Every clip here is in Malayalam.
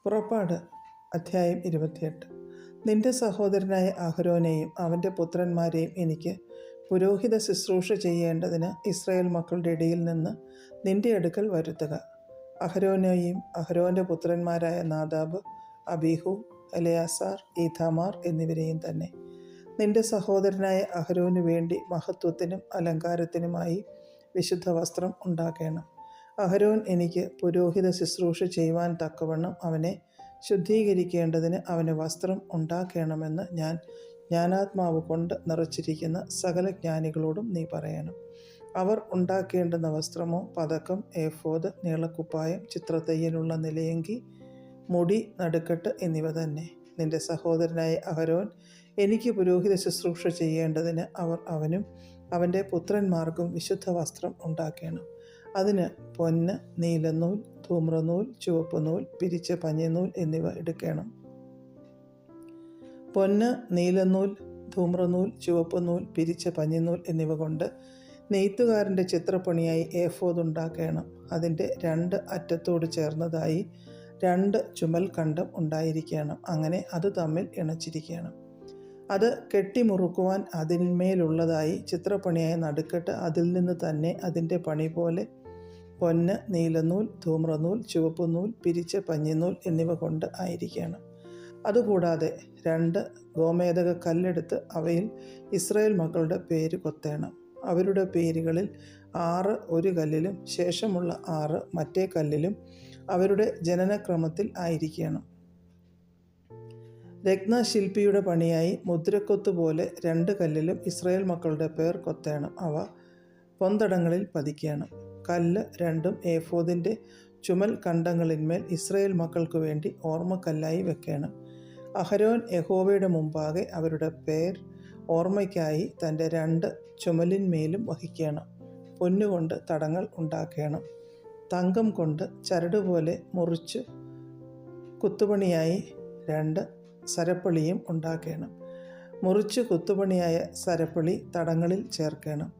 പുറപ്പാട് അധ്യായം 28. നിന്റെ സഹോദരനായ അഹരോനെയും അവൻ്റെ പുത്രന്മാരെയും എനിക്ക് പുരോഹിത ശുശ്രൂഷ ചെയ്യേണ്ടതിന് ഇസ്രായേൽ മക്കളുടെ ഇടയിൽ നിന്ന് നിന്റെ അടുക്കൽ വരുത്തുക. അഹരോനെയും അഹരോൻ്റെ പുത്രന്മാരായ നാദാബ്, അബീഹു, എലയാസാർ, ഈഥാമാർ എന്നിവരെയും തന്നെ. നിന്റെ സഹോദരനായ അഹരോനു വേണ്ടി മഹത്വത്തിനും അലങ്കാരത്തിനുമായി വിശുദ്ധ വസ്ത്രം ഉണ്ടാക്കണം. അഹരോൻ എനിക്ക് പുരോഹിത ശുശ്രൂഷ ചെയ്യുവാൻ തക്കവണ്ണം അവനെ ശുദ്ധീകരിക്കേണ്ടതിന് അവന് വസ്ത്രം ഉണ്ടാക്കണമെന്ന് ഞാൻ ജ്ഞാനാത്മാവ് കൊണ്ട് നിറച്ചിരിക്കുന്ന സകല ജ്ഞാനികളോടും നീ പറയണം. അവർ ഉണ്ടാക്കേണ്ടുന്ന വസ്ത്രമോ പതക്കം, ഏഫോദ്, നീളക്കുപ്പായം, ചിത്രത്തയ്യലുള്ള നിലയങ്കി, മുടി, നടുക്കെട്ട് എന്നിവ തന്നെ. നിന്റെ സഹോദരനായ അഹരോൻ എനിക്ക് പുരോഹിത ശുശ്രൂഷ ചെയ്യേണ്ടതിന് അവനും അവൻ്റെ പുത്രന്മാർക്കും വിശുദ്ധ വസ്ത്രം ഉണ്ടാക്കണം. അതിന് പൊന്ന്, നീലനൂൽ, ധൂമ്രനൂൽ, ചുവപ്പുനൂൽ, പിരിച്ച പഞ്ഞിനൂൽ എന്നിവ എടുക്കണം. പൊന്ന്, നീലനൂൽ, ധൂമ്രനൂൽ, ചുവപ്പുനൂൽ, പിരിച്ച പഞ്ഞിനൂൽ എന്നിവ കൊണ്ട് നെയ്ത്തുകാരൻ്റെ ചിത്രപ്പണിയായി ഏഫോദ് ഉണ്ടാക്കണം. അതിൻ്റെ 2 അറ്റത്തോട് ചേർന്നതായി 2 ചുമൽ കണ്ടം ഉണ്ടായിരിക്കണം. അങ്ങനെ അത് തമ്മിൽ ഇണച്ചിരിക്കണം. അത് കെട്ടിമുറുക്കുവാൻ അതിന്മേലുള്ളതായി ചിത്രപ്പണിയായ നടുക്കെട്ട് അതിൽ നിന്ന് തന്നെ അതിൻ്റെ പണി പോലെ പൊന്ന്, നീലനൂൽ, ധൂമ്രനൂൽ, ചുവപ്പുനൂൽ, പിരിച്ച പഞ്ഞിനൂൽ എന്നിവ കൊണ്ട് ആയിരിക്കണം. അതുകൂടാതെ 2 ഗോമേദക കല്ലെടുത്ത് അവയിൽ ഇസ്രായേൽ മക്കളുടെ പേര് കൊത്തേണം. അവരുടെ പേരുകളിൽ 6 ഒരു കല്ലിലും ശേഷമുള്ള 6 മറ്റേ കല്ലിലും അവരുടെ ജനനക്രമത്തിൽ ആയിരിക്കണം. രത്നശില്പിയുടെ പണിയായി മുദ്രക്കൊത്ത് പോലെ 2 കല്ലിലും ഇസ്രായേൽ മക്കളുടെ പേർ കൊത്തേണം. അവ പൊന്തടങ്ങളിൽ പതിക്കണം. കല്ല് 2ഉം ഏഫോദിൻ്റെ ചുമൽ കണ്ടങ്ങളിന്മേൽ ഇസ്രായേൽ മക്കൾക്ക് വേണ്ടി ഓർമ്മക്കല്ലായി വെക്കണം. അഹരോൻ യഹോവയുടെ മുമ്പാകെ അവരുടെ പേർ ഓർമ്മയ്ക്കായി തൻ്റെ 2 ചുമലിന്മേലും വഹിക്കണം. പൊന്നുകൊണ്ട് തടങ്ങൾ ഉണ്ടാക്കണം. തങ്കം കൊണ്ട് ചരടുപോലെ മുറിച്ച് കുത്തുപണിയായി 2 സരപ്പളിയും ഉണ്ടാക്കണം. മുറിച്ച് കുത്തുപണിയായ സരപ്പളി തടങ്ങളിൽ ചേർക്കണം.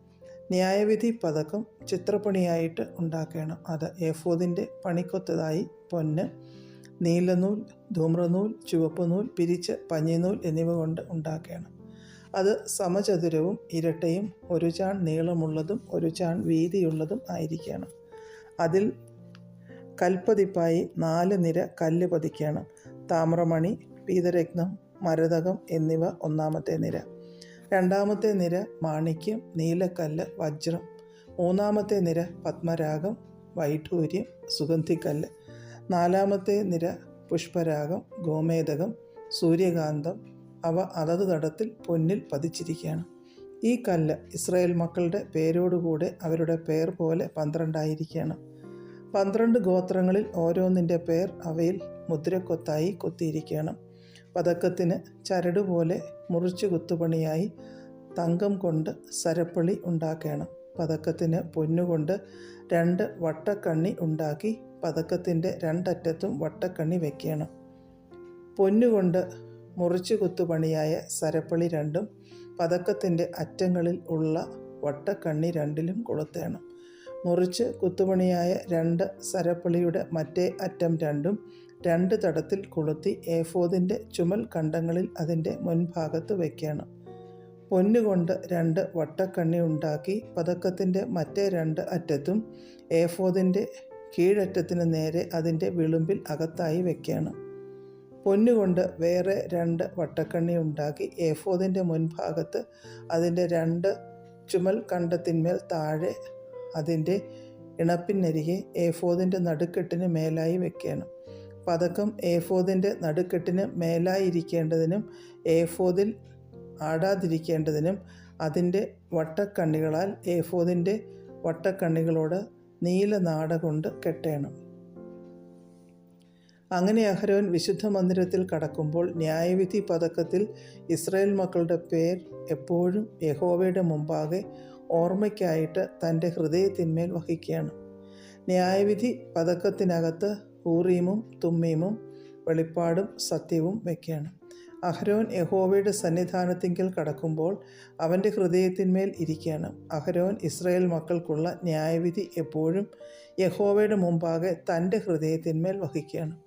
ന്യായവിധി പതക്കം ചിത്രപ്പണിയായിട്ട് ഉണ്ടാക്കണം. അത് ഏഫോദിൻ്റെ പണിക്കൊത്തതായി പൊന്ന്, നീലനൂൽ, ധൂമ്രനൂൽ, ചുവപ്പുനൂൽ, പിരിച്ച പഞ്ഞിനൂൽ എന്നിവ കൊണ്ട് ഉണ്ടാക്കണം. അത് സമചതുരവും ഇരട്ടയും 1 ചാൺ നീളമുള്ളതും 1 ചാൺ വീതിയുള്ളതും ആയിരിക്കണം. അതിൽ കൽപ്പതിപ്പായി 4 നിര കല്ല് പതിക്കണം. താമ്രമണി, പീതരത്നം, മരതകം എന്നിവ 1-ാമത്തെ നിര. 2-ാമത്തെ നിര മാണിക്യം, നീലക്കല്ല്, വജ്രം. 3-ാമത്തെ നിര പത്മരാഗം, വൈഢൂര്യം, സുഗന്ധിക്കല്ല്. 4-ാമത്തെ നിര പുഷ്പരാഗം, ഗോമേദകം, സൂര്യകാന്തം. അവ അതത് തടത്തിൽ പൊന്നിൽ പതിച്ചിരിക്കണം. ഈ കല്ല് ഇസ്രായേൽ മക്കളുടെ പേരോടുകൂടെ അവരുടെ പേർ പോലെ 12 ആയിരിക്കണം. 12 ഗോത്രങ്ങളിൽ ഓരോന്നിൻ്റെ പേർ അവയിൽ മുദ്രക്കൊത്തായി കൊത്തിയിരിക്കണം. പതക്കത്തിന് ചരടുപോലെ മുറിച്ച് കുത്തുപണിയായി തങ്കം കൊണ്ട് സരപ്പളി ഉണ്ടാക്കണം. പതക്കത്തിന് പൊന്നുകൊണ്ട് 2 വട്ടക്കണ്ണി ഉണ്ടാക്കി പതക്കത്തിൻ്റെ 2 അറ്റത്തും വട്ടക്കണ്ണി വയ്ക്കണം. പൊന്നുകൊണ്ട് മുറിച്ച് കുത്തുപണിയായ സരപ്പളി 2ഉം പതക്കത്തിൻ്റെ അറ്റങ്ങളിൽ ഉള്ള വട്ടക്കണ്ണി 2ലും കൊളുത്തേണം. മുറിച്ച് കുത്തുപണിയായ 2 സരപ്പളിയുടെ മറ്റേ അറ്റം 2ഉം 2 തടത്തിൽ കൊളുത്തി ഏഫോദിൻ്റെ ചുമൽ കണ്ടങ്ങളിൽ അതിൻ്റെ മുൻഭാഗത്ത് വയ്ക്കണം. പൊന്നുകൊണ്ട് 2 വട്ടക്കണ്ണി ഉണ്ടാക്കി പതക്കത്തിൻ്റെ മറ്റേ 2 അറ്റത്തും ഏഫോദിൻ്റെ കീഴറ്റത്തിന് നേരെ അതിൻ്റെ വിളുമ്പിൽ അകത്തായി വയ്ക്കണം. പൊന്നുകൊണ്ട് വേറെ 2 വട്ടക്കണ്ണി ഉണ്ടാക്കി ഏഫോദിൻ്റെ മുൻഭാഗത്ത് അതിൻ്റെ 2 ചുമൽ കണ്ടത്തിന്മേൽ താഴെ അതിൻ്റെ ഇണപ്പിനരികെ ഏഫോദിൻ്റെ നടുക്കെട്ടിന് മേലായി വയ്ക്കണം. പതക്കം ഏഫോദിൻ്റെ നടുക്കെട്ടിന് മേലായിരിക്കേണ്ടതിനും ഏഫോദിൽ ആടാതിരിക്കേണ്ടതിനും അതിൻ്റെ വട്ടക്കണ്ണികളാൽ ഏഫോദിൻ്റെ വട്ടക്കണ്ണികളോട് നീലനാട കൊണ്ട് കെട്ടണം. അങ്ങനെ അഹരോൻ വിശുദ്ധ മന്ദിരത്തിൽ കടക്കുമ്പോൾ ന്യായവിധി പതക്കത്തിൽ ഇസ്രായേൽ മക്കളുടെ പേർ എപ്പോഴും യഹോവയുടെ മുമ്പാകെ ഓർമ്മയ്ക്കായിട്ട് തൻ്റെ ഹൃദയത്തിന്മേൽ വഹിക്കണം. ന്യായവിധി പതക്കത്തിനകത്ത് ഊറീമും തുമ്മീമും വെളിപ്പാടും സത്യവും വയ്ക്കണം. അഹരോൻ യഹോവയുടെ സന്നിധാനത്തിങ്കൽ കടക്കുമ്പോൾ അവൻ്റെ ഹൃദയത്തിന്മേൽ ഇരിക്കണം. അഹരോൻ ഇസ്രായേൽ മക്കൾക്കുള്ള ന്യായവിധി എപ്പോഴും യഹോവയുടെ മുമ്പാകെ തൻ്റെ ഹൃദയത്തിന്മേൽ വഹിക്കണം.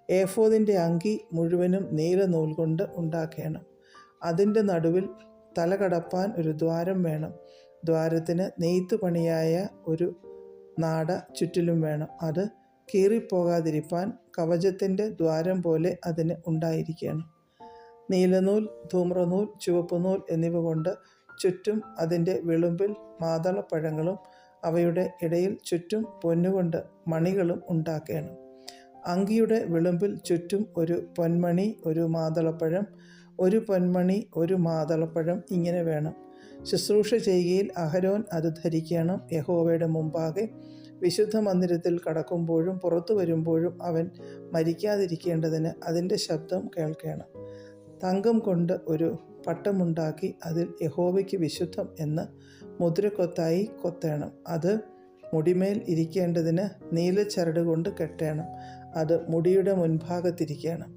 ഏഫോദിൻ്റെ അങ്കി മുഴുവനും നീലനൂൽ കൊണ്ട് ഉണ്ടാക്കണം. അതിൻ്റെ നടുവിൽ തല കടപ്പാൻ ഒരു ദ്വാരം വേണം. ദ്വാരത്തിന് നെയ്ത്ത് പണിയായ ഒരു നാട ചുറ്റിലും വേണം. അത് കീറിപ്പോകാതിരിപ്പാൻ കവചത്തിൻ്റെ ദ്വാരം പോലെ അതിന് ഉണ്ടായിരിക്കണം. നീലനൂൽ, ധൂമ്രനൂൽ, ചുവപ്പുനൂൽ എന്നിവ കൊണ്ട് ചുറ്റും അതിൻ്റെ വിളുമ്പിൽ മാതളപ്പഴങ്ങളും അവയുടെ ഇടയിൽ ചുറ്റും പൊന്നുകൊണ്ട് മണികളും ഉണ്ടാക്കണം. അങ്കിയുടെ വിളുമ്പിൽ ചുറ്റും ഒരു പൊന്മണി, ഒരു മാതളപ്പഴം, ഒരു പൊന്മണി, ഒരു മാതളപ്പഴം ഇങ്ങനെ വേണം. ശുശ്രൂഷ ചെയ്യുകയിൽ അഹരോൻ അത് ധരിക്കണം. യഹോവയുടെ മുമ്പാകെ വിശുദ്ധ മന്ദിരത്തിൽ കടക്കുമ്പോഴും പുറത്തു വരുമ്പോഴും അവൻ മരിക്കാതിരിക്കേണ്ടതിന് അതിൻ്റെ ശബ്ദം കേൾക്കണം. തങ്കം കൊണ്ട് ഒരു പട്ടമുണ്ടാക്കി അതിൽ യഹോവയ്ക്ക് വിശുദ്ധം എന്ന് മുദ്രക്കൊത്തായി കൊത്തേണം. അത് മുടിമേൽ ഇരിക്കേണ്ടതിന് നീലച്ചരട് കൊണ്ട് കെട്ടണം. അത് മുടിയുടെ മുൻഭാഗത്തിരിക്കണം.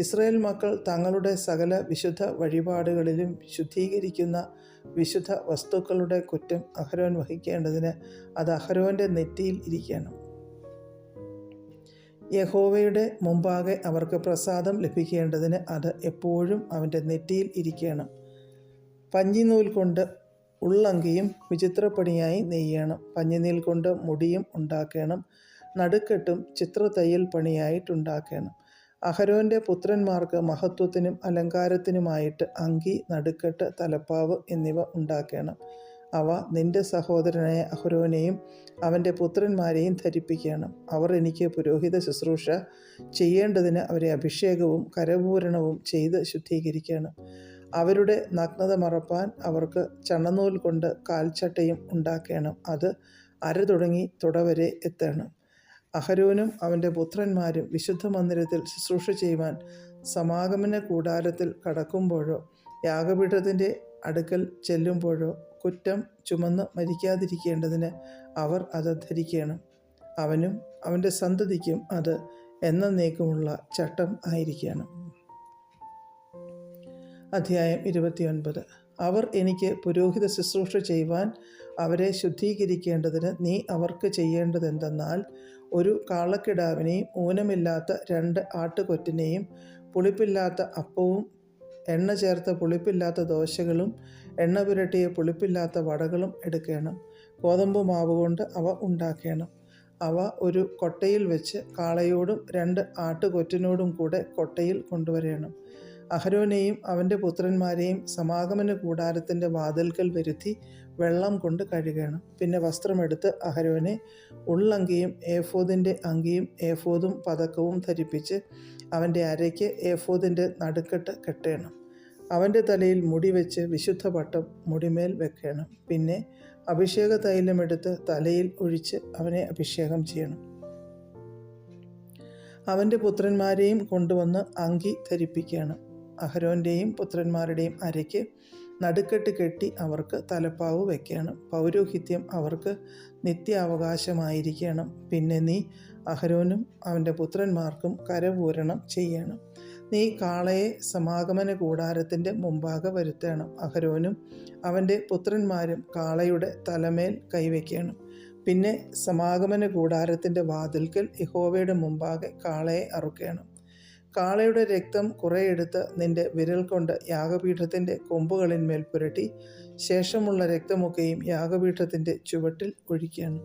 ഇസ്രായേൽ മക്കൾ തങ്ങളുടെ സകല വിശുദ്ധ വഴിപാടുകളിലും ശുദ്ധീകരിക്കുന്ന വിശുദ്ധ വസ്തുക്കളുടെ കുറ്റം അഹരോൻ വഹിക്കേണ്ടതിന് അത് അഹരോൻ്റെ നെറ്റിയിൽ ഇരിക്കണം. യഹോവയുടെ മുമ്പാകെ അവർക്ക് പ്രസാദം ലഭിക്കേണ്ടതിന് അത് എപ്പോഴും അവൻ്റെ നെറ്റിയിൽ ഇരിക്കണം. പഞ്ഞിനൂൽ കൊണ്ട് ഉള്ളങ്കിയും വിചിത്രപ്പണിയായി നെയ്യണം. പഞ്ഞിനൂൽ കൊണ്ട് മുടിയും ഉണ്ടാക്കണം. നടുക്കെട്ടും ചിത്രത്തയ്യൽ പണിയായിട്ടുണ്ടാക്കണം. അഹരോൻ്റെ പുത്രന്മാർക്ക് മഹത്വത്തിനും അലങ്കാരത്തിനുമായിട്ട് അങ്കി, നടുക്കെട്ട്, തലപ്പാവ് എന്നിവ ഉണ്ടാക്കണം. അവ നിന്റെ സഹോദരനായ അഹരോനെയും അവൻ്റെ പുത്രന്മാരെയും ധരിപ്പിക്കണം. അവർ എനിക്ക് പുരോഹിത ശുശ്രൂഷ ചെയ്യേണ്ടതിന് അവരെ അഭിഷേകവും കരപൂരണവും ചെയ്ത് ശുദ്ധീകരിക്കണം. അവരുടെ നഗ്നത മറപ്പാൻ അവർക്ക് ചണനൂൽ കൊണ്ട് കാൽച്ചട്ടയും ഉണ്ടാക്കണം. അത് അര തുടങ്ങി തുടവരെ എത്തണം. അഹരോനും അവൻ്റെ പുത്രന്മാരും വിശുദ്ധ മന്ദിരത്തിൽ ശുശ്രൂഷ ചെയ്യുവാൻ സമാഗമന കൂടാരത്തിൽ കടക്കുമ്പോഴോ യാഗപീഠത്തിൻ്റെ അടുക്കൽ ചെല്ലുമ്പോഴോ കുറ്റം ചുമന്ന് മരിക്കാതിരിക്കേണ്ടതിന് അവർ അത് ധരിക്കണം. അവനും അവൻ്റെ സന്തതിക്കും അത് എന്നേക്കുമുള്ള ചട്ടം ആയിരിക്കണം. അധ്യായം 29. അവർ എനിക്ക് പുരോഹിത ശുശ്രൂഷ ചെയ്യുവാൻ അവരെ ശുദ്ധീകരിക്കേണ്ടതിന് നീ അവർക്ക് ചെയ്യേണ്ടതെന്തെന്നാൽ, ഒരു കാളക്കിടാവിനെയും ഊനമില്ലാത്ത 2 ആട്ടുകൊറ്റനെയും പുളിപ്പില്ലാത്ത അപ്പവും എണ്ണ ചേർത്ത പുളിപ്പില്ലാത്ത ദോശകളും എണ്ണ പുരട്ടിയ പുളിപ്പില്ലാത്ത വടകളും എടുക്കണം. ഗോതമ്പ് മാവ് കൊണ്ട് അവ ഉണ്ടാക്കണം. അവ ഒരു കൊട്ടയിൽ വെച്ച് കാളയോടും 2 ആട്ടുകൊറ്റനോടും കൂടെ കൊട്ടയിൽ കൊണ്ടുവരണം. അഹരോനെയും അവൻ്റെ പുത്രന്മാരെയും സമാഗമന കൂടാരത്തിൻ്റെ വാതിൽക്കൽ വരുത്തി വെള്ളം കൊണ്ട് കഴുകണം. പിന്നെ വസ്ത്രമെടുത്ത് അഹരോനെ ഉള്ളങ്കിയും ഏഫോദിൻ്റെ അങ്കിയും ഏഫോദും പതക്കവും ധരിപ്പിച്ച് അവൻ്റെ അരയ്ക്ക് ഏഫോദിൻ്റെ നടുക്കെട്ട് കെട്ടണം. അവൻ്റെ തലയിൽ മുടി വെച്ച് വിശുദ്ധ പട്ടം മുടിമേൽ വെക്കണം. പിന്നെ അഭിഷേക തൈലമെടുത്ത് തലയിൽ ഒഴിച്ച് അവനെ അഭിഷേകം ചെയ്യണം. അവൻ്റെ പുത്രന്മാരെയും കൊണ്ടുവന്ന് അങ്കി ധരിപ്പിക്കണം. അഹരോൻ്റെയും പുത്രന്മാരുടെയും അരയ്ക്ക് നടുക്കെട്ട് കെട്ടി അവർക്ക് തലപ്പാവ് വയ്ക്കണം. പൗരോഹിത്യം അവർക്ക് നിത്യാവകാശമായിരിക്കണം. പിന്നെ നീ അഹരോനും അവൻ്റെ പുത്രന്മാർക്കും കരപൂരണം ചെയ്യണം. നീ കാളയെ സമാഗമന കൂടാരത്തിൻ്റെ മുമ്പാകെ വരുത്തണം. അഹരോനും അവൻ്റെ പുത്രന്മാരും കാളയുടെ തലമേൽ കൈവയ്ക്കണം. പിന്നെ സമാഗമന കൂടാരത്തിൻ്റെ വാതിൽക്കൽ യഹോവയുടെ മുമ്പാകെ കാളയെ അറുക്കണം. കാളയുടെ രക്തം കുറെ എടുത്ത് നിന്റെ വിരൽ കൊണ്ട് യാഗപീഠത്തിൻ്റെ കൊമ്പുകളിന്മേൽ പുരട്ടി ശേഷമുള്ള രക്തമൊക്കെയും യാഗപീഠത്തിൻ്റെ ചുവട്ടിൽ ഒഴിക്കണം.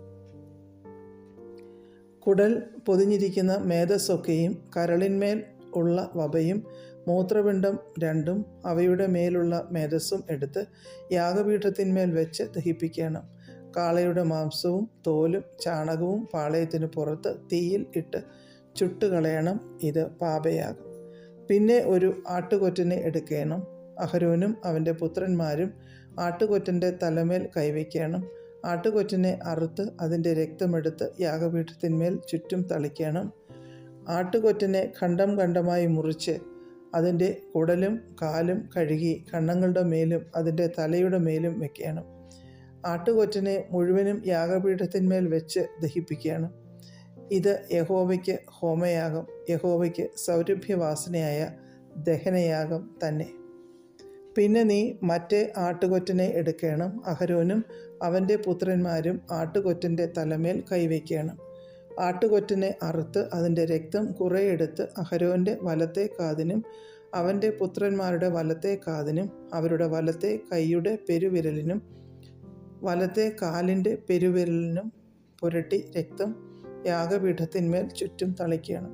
കുടൽ പൊതിഞ്ഞിരിക്കുന്ന മേധസ്സൊക്കെയും കരളിന്മേൽ ഉള്ള വപയും മൂത്രപിണ്ഡം 2ഉം അവയുടെ മേലുള്ള മേധസ്സും എടുത്ത് യാഗപീഠത്തിന്മേൽ വെച്ച് ദഹിപ്പിക്കണം. കാളയുടെ മാംസവും തോലും ചാണകവും പാളയത്തിന് പുറത്ത് തീയിൽ ഇട്ട് ചുട്ടുകളയണം. ഇത് പാപയാകും. പിന്നെ ഒരു ആട്ടുകൊറ്റനെ എടുക്കണം. അഹരോനും അവൻ്റെ പുത്രന്മാരും ആട്ടുകൊറ്റൻ്റെ തലമേൽ കൈവയ്ക്കണം. ആട്ടുകൊറ്റനെ അറുത്ത് അതിൻ്റെ രക്തമെടുത്ത് യാഗപീഠത്തിന്മേൽ ചുറ്റും തളിക്കണം. ആട്ടുകൊറ്റനെ ഖണ്ഡം ഖണ്ഡമായി മുറിച്ച് അതിൻ്റെ കുടലും കാലും കഴുകി കണ്ണങ്ങളുടെ മേലും അതിൻ്റെ തലയുടെ മേലും വെക്കണം. ആട്ടുകൊറ്റനെ മുഴുവനും യാഗപീഠത്തിന്മേൽ വെച്ച് ദഹിപ്പിക്കണം. ഇത് യഹോവയ്ക്ക് ഹോമയാഗം, യഹോവയ്ക്ക് സൗരഭ്യവാസനയായ ദഹനയാഗം തന്നെ. പിന്നെ നീ മറ്റേ ആട്ടുകൊറ്റനെ എടുക്കണം. അഹരോനും അവൻ്റെ പുത്രന്മാരും ആട്ടുകൊറ്റൻ്റെ തലമേൽ കൈവയ്ക്കണം. ആട്ടുകൊറ്റനെ അറുത്ത് അതിൻ്റെ രക്തം കുറേ എടുത്ത് അഹരോൻ്റെ വലത്തെ കാതിനും അവൻ്റെ പുത്രന്മാരുടെ വലത്തെ കാതിനും അവരുടെ വലത്തെ കൈയുടെ പെരുവിരലിനും വലത്തെ കാലിൻ്റെ പെരുവിരലിനും പുരട്ടി രക്തം യാഗപീഠത്തിന്മേൽ ചുറ്റും തളിക്കണം.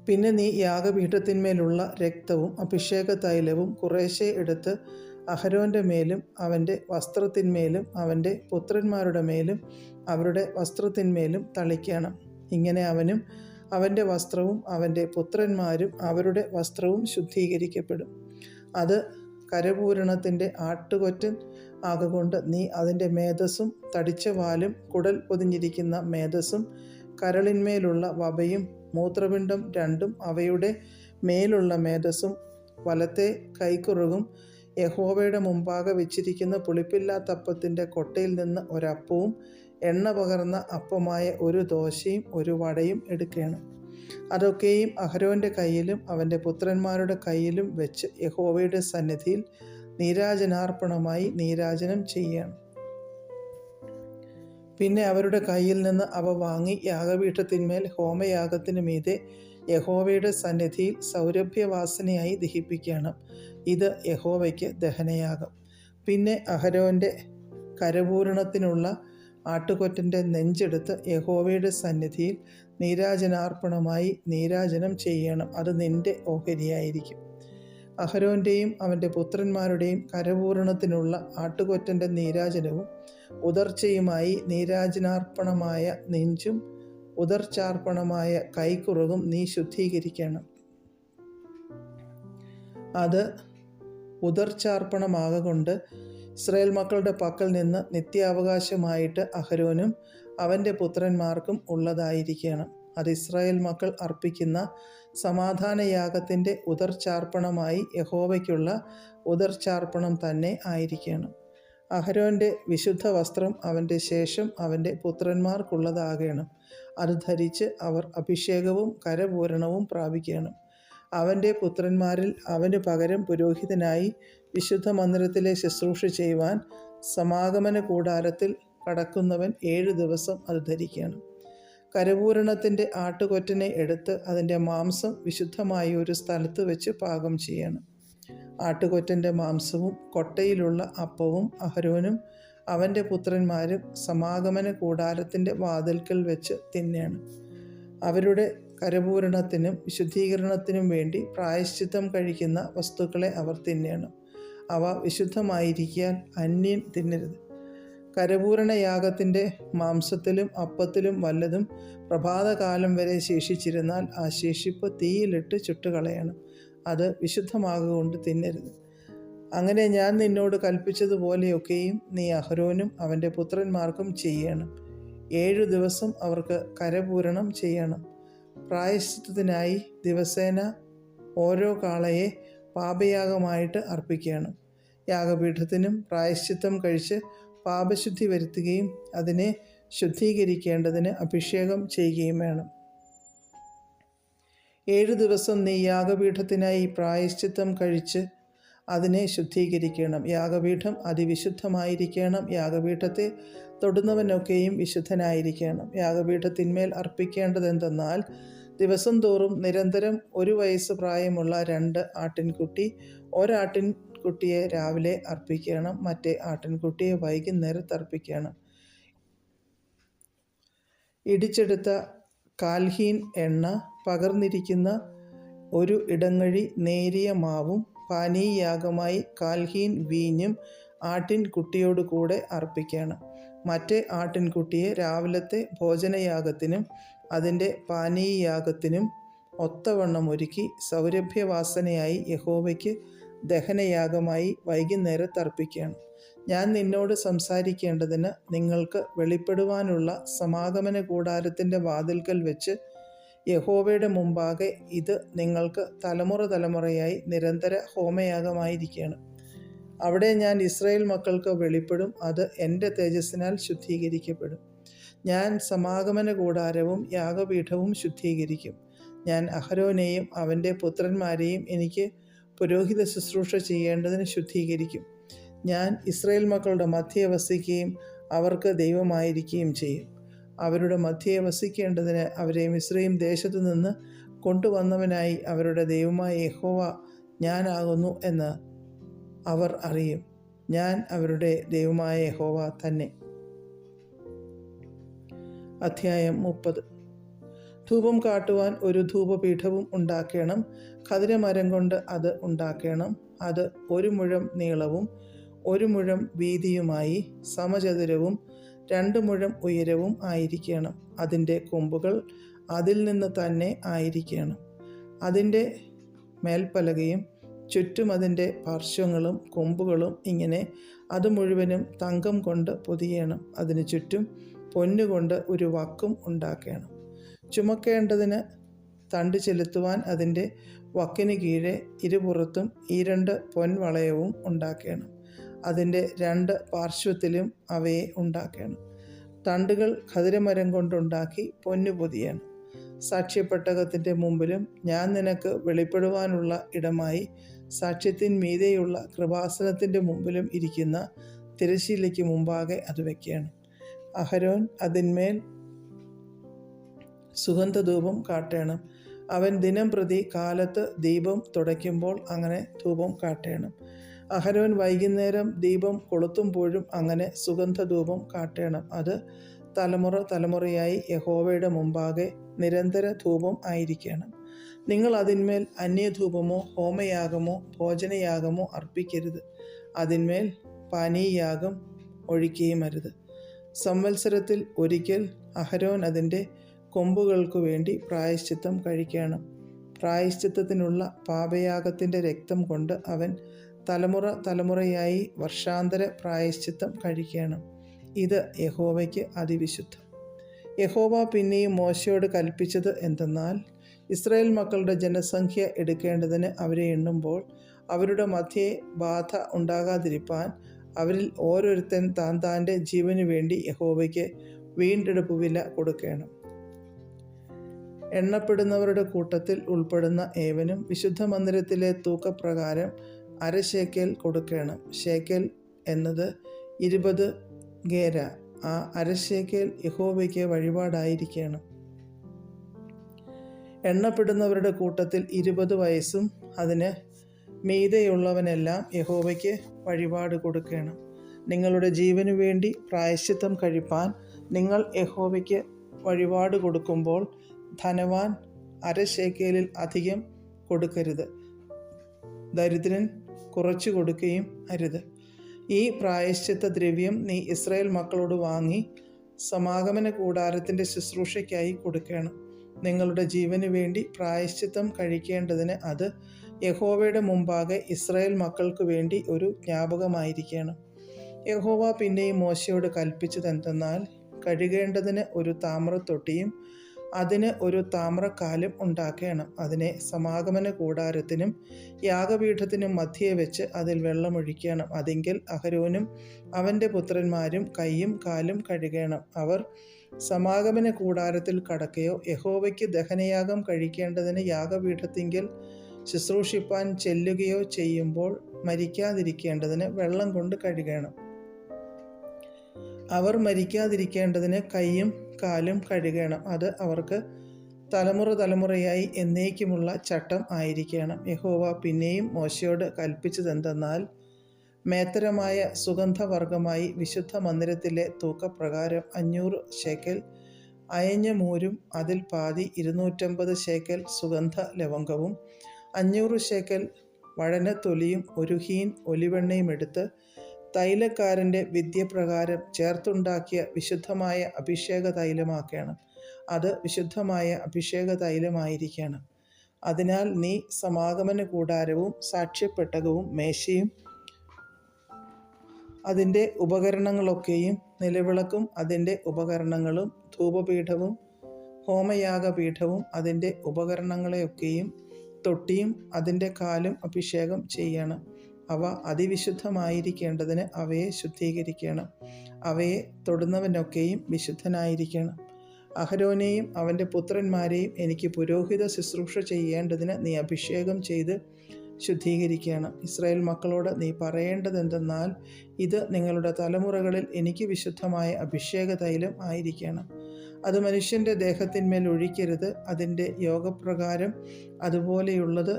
പിന്നെ നീ യാഗപീഠത്തിന്മേലുള്ള രക്തവും അഭിഷേക തൈലവും കുറേശ്ശെ എടുത്ത് അഹരോൻ്റെ മേലും അവൻ്റെ വസ്ത്രത്തിന്മേലും അവൻ്റെ പുത്രന്മാരുടെ മേലും അവരുടെ വസ്ത്രത്തിന്മേലും തളിക്കണം. ഇങ്ങനെ അവനും അവൻ്റെ വസ്ത്രവും അവൻ്റെ പുത്രന്മാരും അവരുടെ വസ്ത്രവും ശുദ്ധീകരിക്കപ്പെടും. അത് കരപൂരണത്തിൻ്റെ ആട്ടുകൊറ്റൻ ആകൊണ്ട് നീ അതിൻ്റെ മേധസ്സും തടിച്ച വാലും കുടൽ പൊതിഞ്ഞിരിക്കുന്ന മേധസ്സും കരളിന്മേലുള്ള വപയും മൂത്രപിണ്ഡം രണ്ടും അവയുടെ മേലുള്ള മേധസ്സും വലത്തെ കൈക്കുറകും യഹോവയുടെ മുമ്പാകെ വെച്ചിരിക്കുന്ന പുളിപ്പില്ലാത്തപ്പത്തിൻ്റെ കൊട്ടയിൽ നിന്ന് ഒരപ്പവും എണ്ണ പകർന്ന അപ്പമായ ഒരു ദോശയും ഒരു വടയും എടുക്കണം. അതൊക്കെയും അഹരോൻ്റെ കയ്യിലും അവൻ്റെ പുത്രന്മാരുടെ കയ്യിലും വെച്ച് യഹോവയുടെ സന്നിധിയിൽ നീരാജനാർപ്പണമായി നീരാജനം ചെയ്യണം. പിന്നെ അവരുടെ കയ്യിൽ നിന്ന് അവ വാങ്ങി യാഗപീഠത്തിന്മേൽ ഹോമയാഗത്തിനു മീതെ യഹോവയുടെ സന്നിധിയിൽ സൗരഭ്യവാസനയായി ദഹിപ്പിക്കണം. ഇത് യഹോവയ്ക്ക് ദഹനയാഗം. പിന്നെ അഹരോൻ്റെ കരപൂരണത്തിനുള്ള ആട്ടുകൊറ്റൻ്റെ നെഞ്ചെടുത്ത് യഹോവയുടെ സന്നിധിയിൽ നീരാജനാർപ്പണമായി നീരാജനം ചെയ്യണം. അത് നിന്റെ ഓഹരിയായിരിക്കും. അഹരോൻ്റെയും അവൻ്റെ പുത്രന്മാരുടെയും കരപൂരണത്തിനുള്ള ആട്ടുകൊറ്റൻ്റെ നീരാജനവും ഉദർച്ചയുമായി നീരാജനാർപ്പണമായ നെഞ്ചും ഉദർച്ചാർപ്പണമായ കൈക്കുറകും നീ ശുദ്ധീകരിക്കണം. അത് ഉദർച്ചാർപ്പണമാകൊണ്ട് ഇസ്രായേൽ മക്കളുടെ പക്കൽ നിന്ന് നിത്യാവകാശമായിട്ട് അഹരോനും അവൻ്റെ പുത്രന്മാർക്കും ഉള്ളതായിരിക്കണം. അത് ഇസ്രായേൽ മക്കൾ അർപ്പിക്കുന്ന സമാധാനയാഗത്തിൻ്റെ ഉദർച്ചാർപ്പണമായി യഹോവയ്ക്കുള്ള ഉദർച്ചാർപ്പണം തന്നെ ആയിരിക്കണം. അഹരോൻ്റെ വിശുദ്ധ വസ്ത്രം അവൻ്റെ ശേഷം അവൻ്റെ പുത്രന്മാർക്കുള്ളതാകണം. അത് ധരിച്ച് അവർ അഭിഷേകവും കരപൂരണവും പ്രാപിക്കണം. അവൻ്റെ പുത്രന്മാരിൽ അവന് പകരം പുരോഹിതനായി വിശുദ്ധ മന്ദിരത്തിലെ ശുശ്രൂഷ ചെയ്യുവാൻ സമാഗമന കൂടാരത്തിൽ കടക്കുന്നവൻ 7 ദിവസം അത് ധരിക്കണം. കരപൂരണത്തിൻ്റെ ആട്ടുകൊറ്റനെ എടുത്ത് അതിൻ്റെ മാംസം വിശുദ്ധമായ ഒരു സ്ഥലത്ത് വെച്ച് പാകം ചെയ്യണം. ആട്ടുകൊറ്റൻ്റെ മാംസവും കൊട്ടയിലുള്ള അപ്പവും അഹരോനും അവൻ്റെ പുത്രന്മാരും സമാഗമന കൂടാരത്തിൻ്റെ വാതിൽക്കൽ വെച്ച് തിന്നണം. അവരുടെ കരപൂരണത്തിനും വിശുദ്ധീകരണത്തിനും വേണ്ടി പ്രായശ്ചിത്തം കഴിക്കുന്ന വസ്തുക്കളെ അവർ തിന്നണം. അവ വിശുദ്ധമായിരിക്കാൻ അന്യൻ തിന്നരുത്. കരപൂരണ യാഗത്തിൻ്റെ മാംസത്തിലും അപ്പത്തിലും വല്ലതും പ്രഭാതകാലം വരെ ശേഷിച്ചിരുന്നാൽ ആ ശേഷിപ്പ് തീയിലിട്ട് ചുട്ടുകളയണം. അത് വിശുദ്ധമാകൊണ്ട് തിന്നരുത്. അങ്ങനെ ഞാൻ നിന്നോട് കൽപ്പിച്ചതുപോലെയൊക്കെയും നീ അഹരോനും അവൻ്റെ പുത്രന്മാർക്കും ചെയ്യണം. 7 ദിവസം അവർക്ക് കരപൂരണം ചെയ്യണം. പ്രായശ്ചിത്തത്തിനായി ദിവസേന ഓരോ കാളയെ പാപയാഗമായിട്ട് അർപ്പിക്കണം. യാഗപീഠത്തിനും പ്രായശ്ചിത്തം കഴിച്ച് പാപശുദ്ധി വരുത്തുകയും അതിനെ ശുദ്ധീകരിക്കേണ്ടതിന് അഭിഷേകം ചെയ്യുകയും വേണം. 7 ദിവസം നീ യാഗപീഠത്തിനായി പ്രായശ്ചിത്തം കഴിച്ച് അതിനെ ശുദ്ധീകരിക്കണം. യാഗപീഠം അതിവിശുദ്ധമായിരിക്കണം. യാഗപീഠത്തെ തൊടുന്നവനൊക്കെയും വിശുദ്ധനായിരിക്കണം. യാഗപീഠത്തിന്മേൽ അർപ്പിക്കേണ്ടതെന്തെന്നാൽ ദിവസം തോറും നിരന്തരം 1 വയസ്സ് പ്രായമുള്ള 2 ആട്ടിൻകുട്ടി, ഒരാട്ടിൻകുട്ടിയെ രാവിലെ അർപ്പിക്കണം, മറ്റേ ആട്ടിൻകുട്ടിയെ വൈകുന്നേരത്ത് അർപ്പിക്കണം. ഇടിച്ചെടുത്ത കാൽഹീൻ എണ്ണ പകർന്നിരിക്കുന്ന 1 ഇടങ്ങഴി നേരിയ മാവും പാനീയയാഗമായി കാൽഹീൻ വീഞ്ഞും ആട്ടിൻകുട്ടിയോട് കൂടെ അർപ്പിക്കണം. മറ്റേ ആട്ടിൻകുട്ടിയെ രാവിലത്തെ ഭോജനയാഗത്തിനും അതിൻ്റെ പാനീയയാഗത്തിനും ഒത്തവണ്ണം ഒരുക്കി സൗരഭ്യവാസനയായി യഹോവയ്ക്ക് ദഹനയാഗമായി വൈകുന്നേരത്ത് അർപ്പിക്കണം. ഞാൻ നിന്നോട് സംസാരിക്കേണ്ടതിന് നിങ്ങൾക്ക് വെളിപ്പെടുവാനുള്ള സമാഗമന കൂടാരത്തിൻ്റെ വാതിൽക്കൽ വെച്ച് യഹോവയുടെ മുമ്പാകെ ഇത് നിങ്ങൾക്ക് തലമുറ തലമുറയായി നിരന്തര ഹോമയാഗമായിരിക്കണം. അവിടെ ഞാൻ ഇസ്രായേൽ മക്കൾക്ക് വെളിപ്പെടും. അത് എൻ്റെ തേജസ്സിനാൽ ശുദ്ധീകരിക്കപ്പെടും. ഞാൻ സമാഗമന കൂടാരവും യാഗപീഠവും ശുദ്ധീകരിക്കും. ഞാൻ അഹരോനെയും അവൻ്റെ പുത്രന്മാരെയും എനിക്ക് പുരോഹിത ശുശ്രൂഷ ചെയ്യേണ്ടതിന് ശുദ്ധീകരിക്കും. ഞാൻ ഇസ്രായേൽ മക്കളുടെ മധ്യേ വസിക്കുകയും അവർക്ക് ദൈവമായിരിക്കുകയും ചെയ്യും. അവരുടെ മധ്യേ വസിക്കേണ്ടതിന് അവരെ മിസ്രയീം ദേശത്തു നിന്ന് കൊണ്ടുവന്നവനായി അവരുടെ ദൈവമായ യഹോവ ഞാനാകുന്നു എന്ന് അവർ അറിയും. ഞാൻ അവരുടെ ദൈവമായ യഹോവ തന്നെ. അധ്യായം 30. ധൂപം കാട്ടുവാൻ ഒരു ധൂപപീഠവും ഉണ്ടാക്കണം. ഖദിരമരം കൊണ്ട് അത് ഉണ്ടാക്കണം. അത് 1 മുഴം നീളവും 1 മുഴം വീതിയുമായി സമചതുരവും 2 മുഴം ഉയരവും ആയിരിക്കണം. അതിൻ്റെ കൊമ്പുകൾ അതിൽ നിന്ന് തന്നെ ആയിരിക്കണം. അതിൻ്റെ മേൽപ്പലകയും ചുറ്റും അതിൻ്റെ പാർശ്വങ്ങളും കൊമ്പുകളും ഇങ്ങനെ അത് മുഴുവനും തങ്കം കൊണ്ട് പൊതിയണം. അതിന് ചുറ്റും പൊന്നുകൊണ്ട് ഒരു വക്കും ഉണ്ടാക്കണം. ചുമക്കേണ്ടതിന് തണ്ട് ചെലുത്തുവാൻ അതിൻ്റെ വക്കിന് കീഴെ ഇരുപുറത്തും 2 പൊൻവളയവും ഉണ്ടാക്കണം. അതിൻ്റെ 2 പാർശ്വത്തിലും അവയെ ഉണ്ടാക്കണം. തണ്ടുകൾ ഖദിരമരം കൊണ്ടുണ്ടാക്കി പൊന്നു പൊതിയണം. സാക്ഷ്യപ്പെട്ടകത്തിൻ്റെ മുമ്പിലും ഞാൻ നിനക്ക് വെളിപ്പെടുവാനുള്ള ഇടമായി സാക്ഷ്യത്തിന്മീതെയുള്ള കൃപാസനത്തിൻ്റെ മുമ്പിലും ഇരിക്കുന്ന തിരശ്ശീലയ്ക്ക് മുമ്പാകെ അത് വയ്ക്കണം. അഹരോൻ അതിന്മേൽ സുഗന്ധധൂപം കാട്ടണം. അവൻ ദിനം പ്രതി കാലത്ത് ദീപം തുടയ്ക്കുമ്പോൾ അങ്ങനെ ധൂപം കാട്ടണം. അഹരോൻ വൈകുന്നേരം ദീപം കൊളുത്തുമ്പോഴും അങ്ങനെ സുഗന്ധധൂപം കാട്ടണം. അത് തലമുറ തലമുറയായി യഹോവയുടെ മുമ്പാകെ നിരന്തര ധൂപം ആയിരിക്കണം. നിങ്ങൾ അതിന്മേൽ അന്യധൂപമോ ഹോമയാഗമോ ഭോജനയാഗമോ അർപ്പിക്കരുത്. അതിന്മേൽ പാനീയാഗം ഒഴിക്കുകയും അരുത്. സംവത്സരത്തിൽ ഒരിക്കൽ അഹരോൻ അതിൻ്റെ കൊമ്പുകൾക്കു വേണ്ടി പ്രായശ്ചിത്തം കഴിക്കണം. പ്രായശ്ചിത്തത്തിനുള്ള പാപയാഗത്തിൻ്റെ രക്തം കൊണ്ട് അവൻ തലമുറ തലമുറയായി വർഷാന്തര പ്രായശ്ചിത്തം കഴിക്കണം. ഇത് യഹോവയ്ക്ക് അതിവിശുദ്ധം. യഹോവ പിന്നെയും മോശയോട് കൽപ്പിച്ചത് എന്തെന്നാൽ, ഇസ്രായേൽ മക്കളുടെ ജനസംഖ്യ എടുക്കേണ്ടതിന് അവരെ എണ്ണുമ്പോൾ അവരുടെ മധ്യേ ബാധ ഉണ്ടാകാതിരിപ്പാൻ അവരിൽ ഓരോരുത്തൻ താൻ്റെ ജീവന് വേണ്ടി യഹോവയ്ക്ക് വീണ്ടെടുപ്പ് വില കൊടുക്കണം. എണ്ണപ്പെടുന്നവരുടെ കൂട്ടത്തിൽ ഉൾപ്പെടുന്ന ഏവനും വിശുദ്ധ മന്ദിരത്തിലെ തൂക്കപ്രകാരം 1/2 ശേക്കെൽ കൊടുക്കണം. ശേക്കെൽ എന്നത് 20 ഗേര. ആ 1/2 ശേക്കെൽ യഹോവയ്ക്ക് വഴിപാടായിരിക്കണം. എണ്ണപ്പെടുന്നവരുടെ കൂട്ടത്തിൽ 20 വയസ്സും അതിന് മീതെയുള്ളവനെല്ലാം യഹോവയ്ക്ക് വഴിപാട് കൊടുക്കണം. നിങ്ങളുടെ ജീവനു വേണ്ടി പ്രായശ്ചിത്തം കഴിപ്പാൻ നിങ്ങൾ യഹോവയ്ക്ക് വഴിപാട് കൊടുക്കുമ്പോൾ ധനവാൻ 1/2 ശേക്കെലിൽ അധികം കൊടുക്കരുത്. ദരിദ്രൻ കുറച്ചു കൊടുക്കുകയും അരുത്. ഈ പ്രായശ്ചിത്ത ദ്രവ്യം നീ ഇസ്രായേൽ മക്കളോട് വാങ്ങി സമാഗമന കൂടാരത്തിൻ്റെ ശുശ്രൂഷയ്ക്കായി കൊടുക്കണം. നിങ്ങളുടെ ജീവന് വേണ്ടി പ്രായശ്ചിത്തം കഴിക്കേണ്ടതിന് അത് യഹോവയുടെ മുമ്പാകെ ഇസ്രായേൽ മക്കൾക്ക് വേണ്ടി ഒരു ജ്ഞാപകമായിരിക്കണം. യഹോവ പിന്നെയും മോശയോട് കൽപ്പിച്ചതെന്തെന്നാൽ, കഴുകേണ്ടതിന് ഒരു താമ്രത്തൊട്ടിയും അതിന് ഒരു താമ്രക്കാലും ഉണ്ടാക്കണം. അതിനെ സമാഗമന കൂടാരത്തിനും യാഗപീഠത്തിനും മധ്യേ വെച്ച് അതിൽ വെള്ളമൊഴിക്കണം. അതിങ്കൽ അഹരോനും അവൻ്റെ പുത്രന്മാരും കൈയും കാലും കഴുകണം. അവർ സമാഗമന കൂടാരത്തിൽ കടക്കുകയോ യഹോവയ്ക്ക് ദഹനയാഗം കഴിക്കേണ്ടതിന് യാഗപീഠത്തിങ്കൽ ശുശ്രൂഷിപ്പാൻ ചെല്ലുകയോ ചെയ്യുമ്പോൾ മരിക്കാതിരിക്കേണ്ടതിന് വെള്ളം കൊണ്ട് കഴുകണം. അവർ മരിക്കാതിരിക്കേണ്ടതിന് കൈയും കാലും കഴുകണം. അത് അവർക്ക് തലമുറ തലമുറയായി എന്നേക്കുമുള്ള ചട്ടം ആയിരിക്കണം. യഹോവ പിന്നെയും മോശയോട് കൽപ്പിച്ചതെന്തെന്നാൽ, മേത്തരമായ സുഗന്ധവർഗമായി വിശുദ്ധ മന്ദിരത്തിലെ തൂക്കപ്രകാരം 500 ശേക്കെൽ അയഞ്ഞ മൂരും അതിൽ പാതി 250 ശേക്കെൽ സുഗന്ധ ലവംഗവും 500 ശേക്കെൽ വഴനത്തൊലിയും 1 ഹീൻ ഒലിവെണ്ണയും എടുത്ത് തൈലക്കാരൻ്റെ വിദ്യപ്രകാരം ചേർത്തുണ്ടാക്കിയ വിശുദ്ധമായ അഭിഷേക തൈലമാക്കണം. അത് വിശുദ്ധമായ അഭിഷേക തൈലമായിരിക്കണം. അതിനാൽ നീ സമാഗമന കൂടാരവും സാക്ഷ്യപ്പെട്ടകവും മേശയും അതിൻ്റെ ഉപകരണങ്ങളൊക്കെയും നിലവിളക്കും അതിൻ്റെ ഉപകരണങ്ങളും ധൂപപീഠവും ഹോമയാഗപീഠവും അതിൻ്റെ ഉപകരണങ്ങളെയൊക്കെയും തൊട്ടിയും അതിൻ്റെ കാലും അഭിഷേകം ചെയ്യണം. അവ അതിവിശുദ്ധമായിരിക്കേണ്ടതിന് അവയെ ശുദ്ധീകരിക്കണം. അവയെ തൊടുന്നവനൊക്കെയും വിശുദ്ധനായിരിക്കണം. അഹരോനെയും അവൻ്റെ പുത്രന്മാരെയും എനിക്ക് പുരോഹിത ശുശ്രൂഷ ചെയ്യേണ്ടതിന് നീ അഭിഷേകം ചെയ്ത് ശുദ്ധീകരിക്കണം. ഇസ്രായേൽ മക്കളോട് നീ പറയേണ്ടതെന്തെന്നാൽ, ഇത് നിങ്ങളുടെ തലമുറകളിൽ എനിക്ക് വിശുദ്ധമായ അഭിഷേക തൈലം ആയിരിക്കണം. അത് മനുഷ്യൻ്റെ ദേഹത്തിന്മേൽ ഒഴിക്കരുത്. അതിൻ്റെ യോഗപ്രകാരം അതുപോലെയുള്ളത്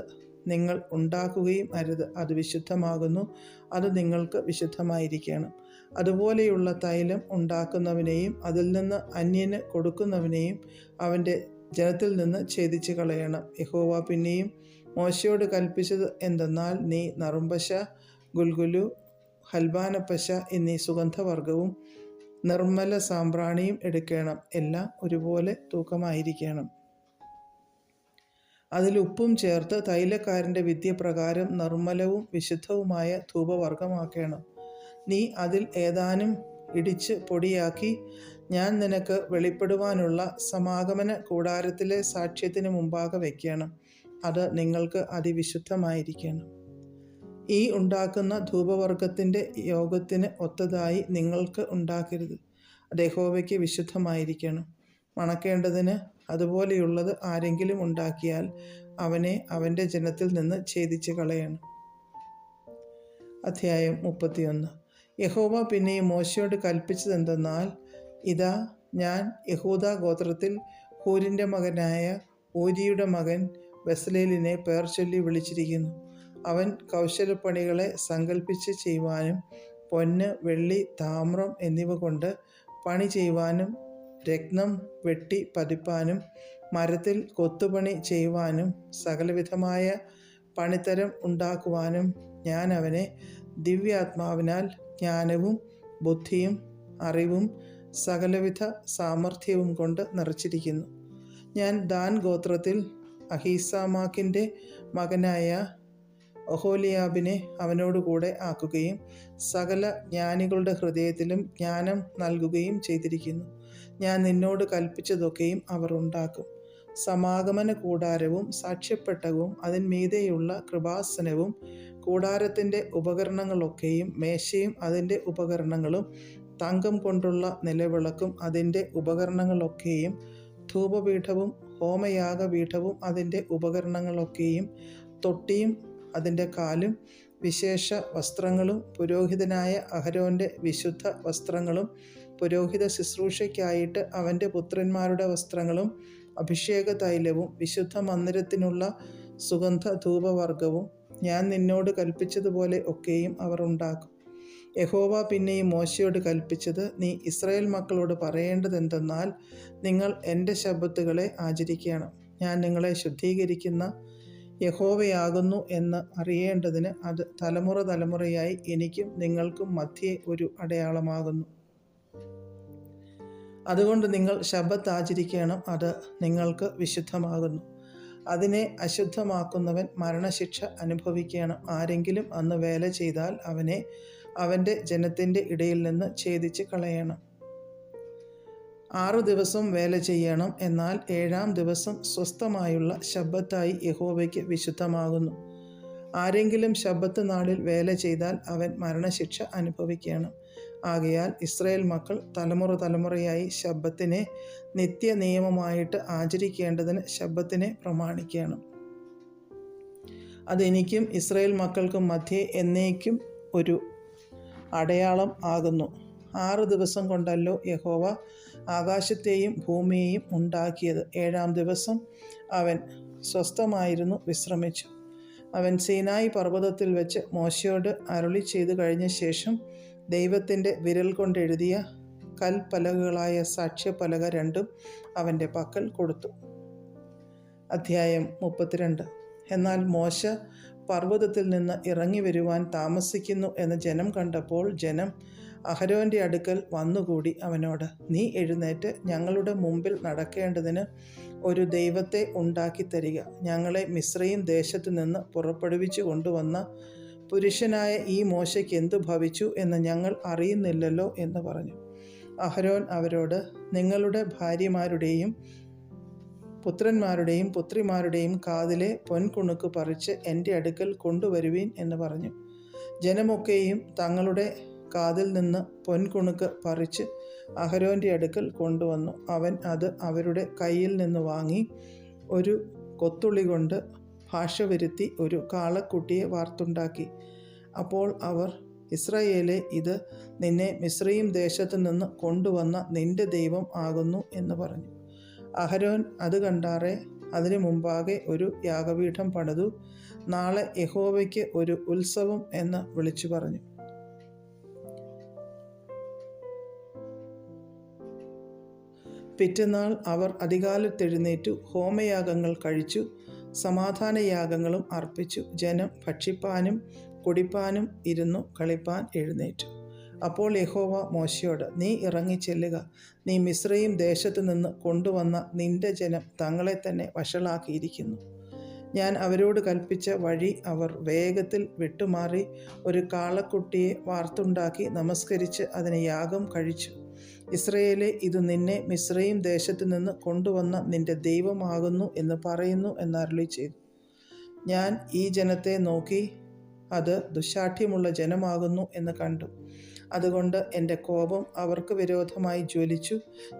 നിങ്ങൾ ഉണ്ടാക്കുകയും അരുത്. അത് വിശുദ്ധമാകുന്നു. അത് നിങ്ങൾക്ക് വിശുദ്ധമായിരിക്കണം. അതുപോലെയുള്ള തൈലം ഉണ്ടാക്കുന്നവനെയും അതിൽ നിന്ന് അന്യന് കൊടുക്കുന്നവനെയും അവൻ്റെ ജനത്തിൽ നിന്ന് ഛേദിച്ച് കളയണം. യഹോവ പിന്നെയും മോശയോട് കൽപ്പിച്ചത് എന്തെന്നാൽ, നീ നറുംപശ, ഗുൽഗുലു, ഹൽബാനപ്പശ എന്നീ സുഗന്ധവർഗവും നിർമ്മല സാമ്പ്രാണിയും എടുക്കണം. എല്ലാം ഒരുപോലെ തൂക്കമായിരിക്കണം. അതിൽ ഉപ്പും ചേർത്ത് തൈലക്കാരൻ്റെ വിദ്യപ്രകാരം നിർമ്മലവും വിശുദ്ധവുമായ ധൂപവർഗമാക്കണം. നീ അതിൽ ഏതാനും ഇടിച്ച് പൊടിയാക്കി ഞാൻ നിനക്ക് വെളിപ്പെടുവാനുള്ള സമാഗമന കൂടാരത്തിലെ സാക്ഷ്യത്തിന് മുമ്പാകെ വയ്ക്കണം. അത് നിങ്ങൾക്ക് അതിവിശുദ്ധമായിരിക്കണം. ഈ ഉണ്ടാക്കുന്ന ധൂപവർഗത്തിൻ്റെ യോഗത്തിന് ഒത്തതായി നിങ്ങൾക്ക് ഉണ്ടാക്കരുത്. അത് യഹോവയ്ക്ക് വിശുദ്ധമായിരിക്കണം. മണക്കേണ്ടതിന് അതുപോലെയുള്ളത് ആരെങ്കിലും ഉണ്ടാക്കിയാൽ അവനെ അവൻ്റെ ജനത്തിൽ നിന്ന് ഛേദിച്ച് കളയണം. അധ്യായം 31. യഹോവ പിന്നെയും മോശയോട് കൽപ്പിച്ചതെന്തെന്നാൽ, ഇതാ ഞാൻ യഹൂദാ ഗോത്രത്തിൽ ഹൂരിൻ്റെ മകനായ ഊരിയുടെ മകൻ ബെസലേലിനെ പേർ ചൊല്ലി വിളിച്ചിരിക്കുന്നു. അവൻ കൗശലപ്പണികളെ സങ്കൽപ്പിച്ച് ചെയ്യുവാനും പൊന്ന്, വെള്ളി, താമ്രം എന്നിവ കൊണ്ട് പണി ചെയ്യുവാനും രത്നം വെട്ടി പതിപ്പാനും മരത്തിൽ കൊത്തുപണി ചെയ്യുവാനും സകലവിധമായ പണിത്തരം ഉണ്ടാക്കുവാനും ഞാൻ അവനെ ദിവ്യാത്മാവിനാൽ ജ്ഞാനവും ബുദ്ധിയും അറിവും സകലവിധ സാമർഥ്യവും കൊണ്ട് നിറച്ചിരിക്കുന്നു. ഞാൻ ദാൻ ഗോത്രത്തിൽ അഹീസാമാക്കിൻ്റെ മകനായ ഒഹോലിയാബിനെ അവനോടുകൂടെ ആക്കുകയും സകല ജ്ഞാനികളുടെ ഹൃദയത്തിലും ജ്ഞാനം നൽകുകയും ചെയ്തിരിക്കുന്നു. ഞാൻ നിന്നോട് കൽപ്പിച്ചതൊക്കെയും അവർ ഉണ്ടാക്കും. സമാഗമന കൂടാരവും സാക്ഷ്യപ്പെട്ടകവും അതിന്മീതെയുള്ള കൃപാസനവും കൂടാരത്തിൻ്റെ ഉപകരണങ്ങളൊക്കെയും മേശയും അതിൻ്റെ ഉപകരണങ്ങളും തങ്കം കൊണ്ടുള്ള നിലവിളക്കും അതിൻ്റെ ഉപകരണങ്ങളൊക്കെയും ധൂപപീഠവും ഹോമയാഗപീഠവും അതിൻ്റെ ഉപകരണങ്ങളൊക്കെയും തൊട്ടിയും അതിൻ്റെ കാലും വിശേഷ വസ്ത്രങ്ങളും പുരോഹിതനായ അഹരോൻ്റെ വിശുദ്ധ വസ്ത്രങ്ങളും പുരോഹിത ശുശ്രൂഷയ്ക്കായിട്ട് അവൻ്റെ പുത്രന്മാരുടെ വസ്ത്രങ്ങളും അഭിഷേക തൈലവും വിശുദ്ധ മന്ദിരത്തിനുള്ള സുഗന്ധ ധൂപവർഗവും ഞാൻ നിന്നോട് കൽപ്പിച്ചതുപോലെ ഒക്കെയും അവർ ഉണ്ടാക്കും. യഹോവ പിന്നെയും മോശയോട് കൽപ്പിച്ചത്, നീ ഇസ്രായേൽ മക്കളോട് പറയേണ്ടതെന്തെന്നാൽ, നിങ്ങൾ എൻ്റെ ശബ്ബത്തുകളെ ആചരിക്കണം. ഞാൻ നിങ്ങളെ ശുദ്ധീകരിക്കുന്ന യഹോവയാകുന്നു എന്ന് അറിയേണ്ടതിന് അത് തലമുറ തലമുറയായി എനിക്കും നിങ്ങൾക്കും മധ്യേ ഒരു അടയാളമാകുന്നു. അതുകൊണ്ട് നിങ്ങൾ ശബ്ബത്ത് ആചരിക്കണം. അത് നിങ്ങൾക്ക് വിശുദ്ധമാകുന്നു. അതിനെ അശുദ്ധമാക്കുന്നവൻ മരണശിക്ഷ അനുഭവിക്കണം. ആരെങ്കിലും അന്ന് വേല ചെയ്താൽ അവനെ അവൻ്റെ ജനത്തിൻ്റെ ഇടയിൽ നിന്ന് ഛേദിച്ച് കളയണം. 6 ദിവസം വേല ചെയ്യണം. എന്നാൽ 7-ാം ദിവസം സ്വസ്ഥമായുള്ള ശബ്ബത്തായി യഹോവയ്ക്ക് വിശുദ്ധമാകുന്നു. ആരെങ്കിലും ശബ്ബത്ത് നാളിൽ വേല ചെയ്താൽ അവൻ മരണശിക്ഷ അനുഭവിക്കണം. ആകയാൽ ഇസ്രായേൽ മക്കൾ തലമുറ തലമുറയായി ശബ്ബത്തിനെ നിത്യ നിയമമായിട്ട് ആചരിക്കേണ്ടതിന് ശബ്ബത്തിനെ പ്രമാണിക്കണം. അതെനിക്കും ഇസ്രായേൽ മക്കൾക്കും മധ്യേ എന്നേക്കും ഒരു അടയാളം ആകുന്നു. 6 ദിവസം കൊണ്ടല്ലോ യഹോവ ആകാശത്തെയും ഭൂമിയെയും ഉണ്ടാക്കിയത്. 7-ാം ദിവസം അവൻ സ്വസ്ഥമായിരുന്നു വിശ്രമിച്ചു. അവൻ സീനായി പർവ്വതത്തിൽ വെച്ച് മോശയോട് അരുളി ചെയ്തു കഴിഞ്ഞ ശേഷം ദൈവത്തിൻ്റെ വിരൽ കൊണ്ടെഴുതിയ കൽപ്പലകകളായ സാക്ഷ്യപ്പലക 2 അവൻ്റെ പക്കൽ കൊടുത്തു. അധ്യായം 32. എന്നാൽ മോശ പർവ്വതത്തിൽ നിന്ന് ഇറങ്ങി വരുവാൻ താമസിക്കുന്നു എന്ന് ജനം കണ്ടപ്പോൾ ജനം അഹരോൻ്റെ അടുക്കൽ വന്നുകൂടി അവനോട്, നീ എഴുന്നേറ്റ് ഞങ്ങളുടെ മുമ്പിൽ നടക്കേണ്ടതിന് ഒരു ദൈവത്തെ ഉണ്ടാക്കി തരിക. ഞങ്ങളെ മിസ്രയീം ദേശത്തു നിന്ന് പുറപ്പെടുവിച്ചു കൊണ്ടുവന്ന പുരുഷനായ ഈ മോശയ്ക്ക് എന്തു ഭവിച്ചു എന്ന് ഞങ്ങൾ അറിയുന്നില്ലല്ലോ എന്ന് പറഞ്ഞു. അഹരോൻ അവരോട്, നിങ്ങളുടെ ഭാര്യമാരുടെയും പുത്രന്മാരുടെയും പുത്രിമാരുടെയും കാതിലെ പൊൻകുണുക്ക് പറിച്ച് എൻ്റെ അടുക്കൽ കൊണ്ടുവരുവീൻ എന്ന് പറഞ്ഞു. ജനമൊക്കെയും തങ്ങളുടെ കാതിൽ നിന്ന് പൊൻകുണുക്ക് പറിച്ച് അഹരോൻ്റെ അടുക്കൽ കൊണ്ടുവന്നു. അവൻ അത് അവരുടെ കയ്യിൽ നിന്ന് വാങ്ങി ഒരു കൊത്തുള്ളി കൊണ്ട് ഭാഷ വരുത്തി ഒരു കാളക്കുട്ടിയെ വാർത്തുണ്ടാക്കി. അപ്പോൾ അവർ ഇസ്രായേലേ, ഇത് നിന്നെ മിസ്രയീം ദേശത്തു നിന്ന് കൊണ്ടുവന്ന നിന്റെ ദൈവം ആകുന്നു എന്ന് പറഞ്ഞു. അഹരോൻ അത് കണ്ടാറെ അതിനു മുമ്പാകെ ഒരു യാഗപീഠം പണിതു നാളെ യഹോവയ്ക്ക് ഒരു ഉത്സവം എന്ന് വിളിച്ചു പറഞ്ഞു. പിറ്റന്നാൾ അവർ അതികാലത്തെഴുന്നേറ്റു ഹോമയാഗങ്ങൾ കഴിച്ചു, സമാധാനയാഗങ്ങളും അർപ്പിച്ചു. ജനം ഭക്ഷിപ്പാനും കുടിപ്പാനും ഇരുന്നു കളിപ്പാൻ എഴുന്നേറ്റു. അപ്പോൾ യഹോവ മോശയോട്, നീ ഇറങ്ങിച്ചെല്ലുക. നീ മിസ്രയീം ദേശത്തു നിന്ന് കൊണ്ടുവന്ന നിന്റെ ജനം തങ്ങളെ തന്നെ വഷളാക്കിയിരിക്കുന്നു. ഞാൻ അവരോട് കൽപ്പിച്ച വഴി അവർ വേഗത്തിൽ വിട്ടുമാറി ഒരു കാളക്കുട്ടിയെ വാർത്തുണ്ടാക്കി നമസ്കരിച്ച് അതിന് യാഗം കഴിച്ചു. ഇസ്രായേലേ, ഇത് നിന്നെ മിസ്രയീം ദേശത്തു നിന്ന് കൊണ്ടുവന്ന നിന്റെ ദൈവമാകുന്നു എന്ന് പറയുന്നു എന്നരുളി ചെയ്തു. ഞാൻ ഈ ജനത്തെ നോക്കി അത് ദുശ്ശാഠ്യമുള്ള ജനമാകുന്നു എന്ന് കണ്ടു. അതുകൊണ്ട് എൻ്റെ കോപം അവർക്ക് വിരോധമായി ജ്വലിച്ചു.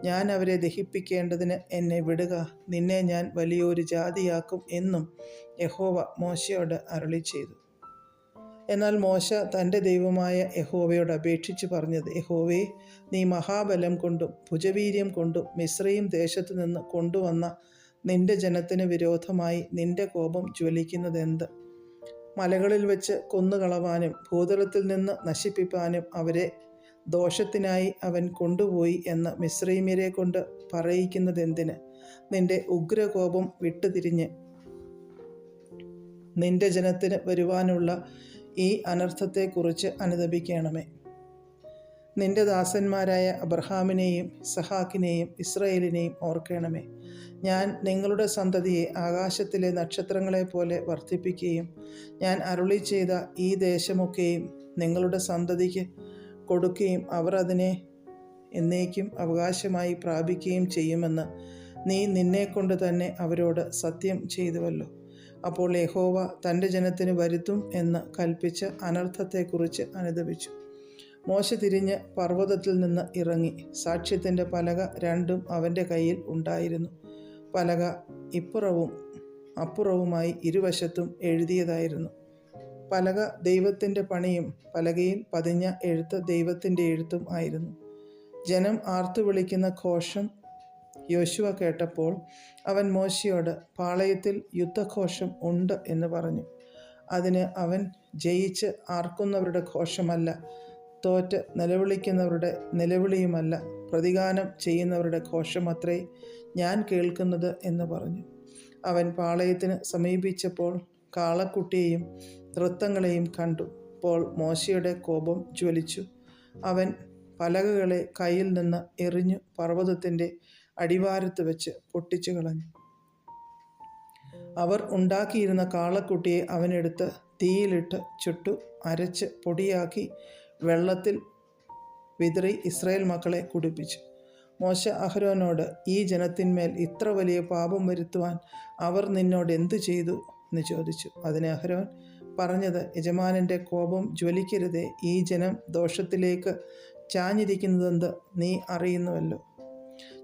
ഞാൻ അവരെ ദഹിപ്പിക്കേണ്ടതിന് എന്നെ വിടുക, നിന്നെ ഞാൻ വലിയൊരു ജാതിയാക്കും എന്നും യഹോവ മോശയോട് അരുളി ചെയ്തു. എന്നാൽ മോശ തൻ്റെ ദൈവമായ യഹോവയോട് അപേക്ഷിച്ച് പറഞ്ഞത്, യഹോവേ, നീ മഹാബലം കൊണ്ടും ഭുജവീര്യം കൊണ്ടും മിസ്രയീം ദേശത്തു നിന്ന് കൊണ്ടുവന്ന നിന്റെ ജനത്തിന് വിരോധമായി നിന്റെ കോപം ജ്വലിക്കുന്നതെന്ത്? മലകളിൽ വെച്ച് കൊന്നുകളവാനും ഭൂതലത്തിൽ നിന്ന് നശിപ്പിപ്പാനും അവരെ ദോഷത്തിനായി അവൻ കൊണ്ടുപോയി എന്ന് മിസ്രയീമ്യരെ കൊണ്ട് പറയിക്കുന്നതെന്തിന്? നിന്റെ ഉഗ്രകോപം വിട്ടുതിരിഞ്ഞ് നിന്റെ ജനത്തിന് വരുവാനുള്ള ഈ അനർത്ഥത്തെക്കുറിച്ച് അനുതപിക്കണമേ. നിന്റെ ദാസന്മാരായ അബ്രഹാമിനെയും ഇസഹാക്കിനെയും ഇസ്രായേലിനെയും ഓർക്കണമേ. ഞാൻ നിങ്ങളുടെ സന്തതിയെ ആകാശത്തിലെ നക്ഷത്രങ്ങളെ പോലെ വർദ്ധിപ്പിക്കുകയും ഞാൻ അരുളി ചെയ്ത ഈ ദേശമൊക്കെയും നിങ്ങളുടെ സന്തതിക്ക് കൊടുക്കുകയും അവർ അതിനെ എന്നേക്കും അവകാശമായി പ്രാപിക്കുകയും ചെയ്യുമെന്ന് നീ നിന്നെക്കൊണ്ട് തന്നെ അവരോട് സത്യം ചെയ്തുവല്ലോ. അപ്പോൾ യഹോവ തൻ്റെ ജനത്തിന് വരുത്തും എന്ന് കൽപ്പിച്ച അനർത്ഥത്തെക്കുറിച്ച് അനുതപിച്ചു. മോശ തിരിഞ്ഞ് പർവ്വതത്തിൽ നിന്ന് ഇറങ്ങി. സാക്ഷ്യത്തിൻ്റെ പലക രണ്ടും അവൻ്റെ കയ്യിൽ ഉണ്ടായിരുന്നു. പലക ഇപ്പുറവും അപ്പുറവുമായി ഇരുവശത്തും എഴുതിയതായിരുന്നു. പലക ദൈവത്തിൻ്റെ പണിയും പലകയിൽ പതിഞ്ഞ എഴുത്ത് ദൈവത്തിൻ്റെ എഴുത്തും ആയിരുന്നു. ജനം ആർത്തു വിളിക്കുന്ന ഘോഷം യോശുവ കേട്ടപ്പോൾ അവൻ മോശയോട്, പാളയത്തിൽ യുദ്ധഘോഷം ഉണ്ട് എന്ന് പറഞ്ഞു. അതിന് അവൻ, ജയിച്ച് ആർക്കുന്നവരുടെ ഘോഷമല്ല, തോറ്റ് നിലവിളിക്കുന്നവരുടെ നിലവിളിയുമല്ല, പ്രതിഗാനം ചെയ്യുന്നവരുടെ ഘോഷമത്രേ ഞാൻ കേൾക്കുന്നത് എന്ന് പറഞ്ഞു. അവൻ പാളയത്തിന് സമീപിച്ചപ്പോൾ കാളക്കുട്ടിയെയും നൃത്തങ്ങളെയും കണ്ടു. അപ്പോൾ മോശയുടെ കോപം ജ്വലിച്ചു. അവൻ പലകകളെ കയ്യിൽ നിന്ന് എറിഞ്ഞു പർവ്വതത്തിൻ്റെ അടിവാരത്ത് വെച്ച് പൊട്ടിച്ചു കളഞ്ഞു. അവർ ഉണ്ടാക്കിയിരുന്ന കാളക്കുട്ടിയെ അവനെടുത്ത് തീയിലിട്ട് ചുട്ടു അരച്ച് പൊടിയാക്കി വെള്ളത്തിൽ വിതറി ഇസ്രായേൽ മക്കളെ കുടിപ്പിച്ചു. മോശ അഹരോനോട്, ഈ ജനത്തിന്മേൽ ഇത്ര വലിയ പാപം വരുത്തുവാൻ അവർ നിന്നോട് എന്തു ചെയ്തു എന്ന് ചോദിച്ചു. അതിന് അഹരോൻ പറഞ്ഞത്, യജമാനൻ്റെ കോപം ജ്വലിക്കരുതേ, ഈ ജനം ദോഷത്തിലേക്ക് ചാഞ്ഞിരിക്കുന്നതെന്ത് നീ അറിയുന്നുവല്ലോ.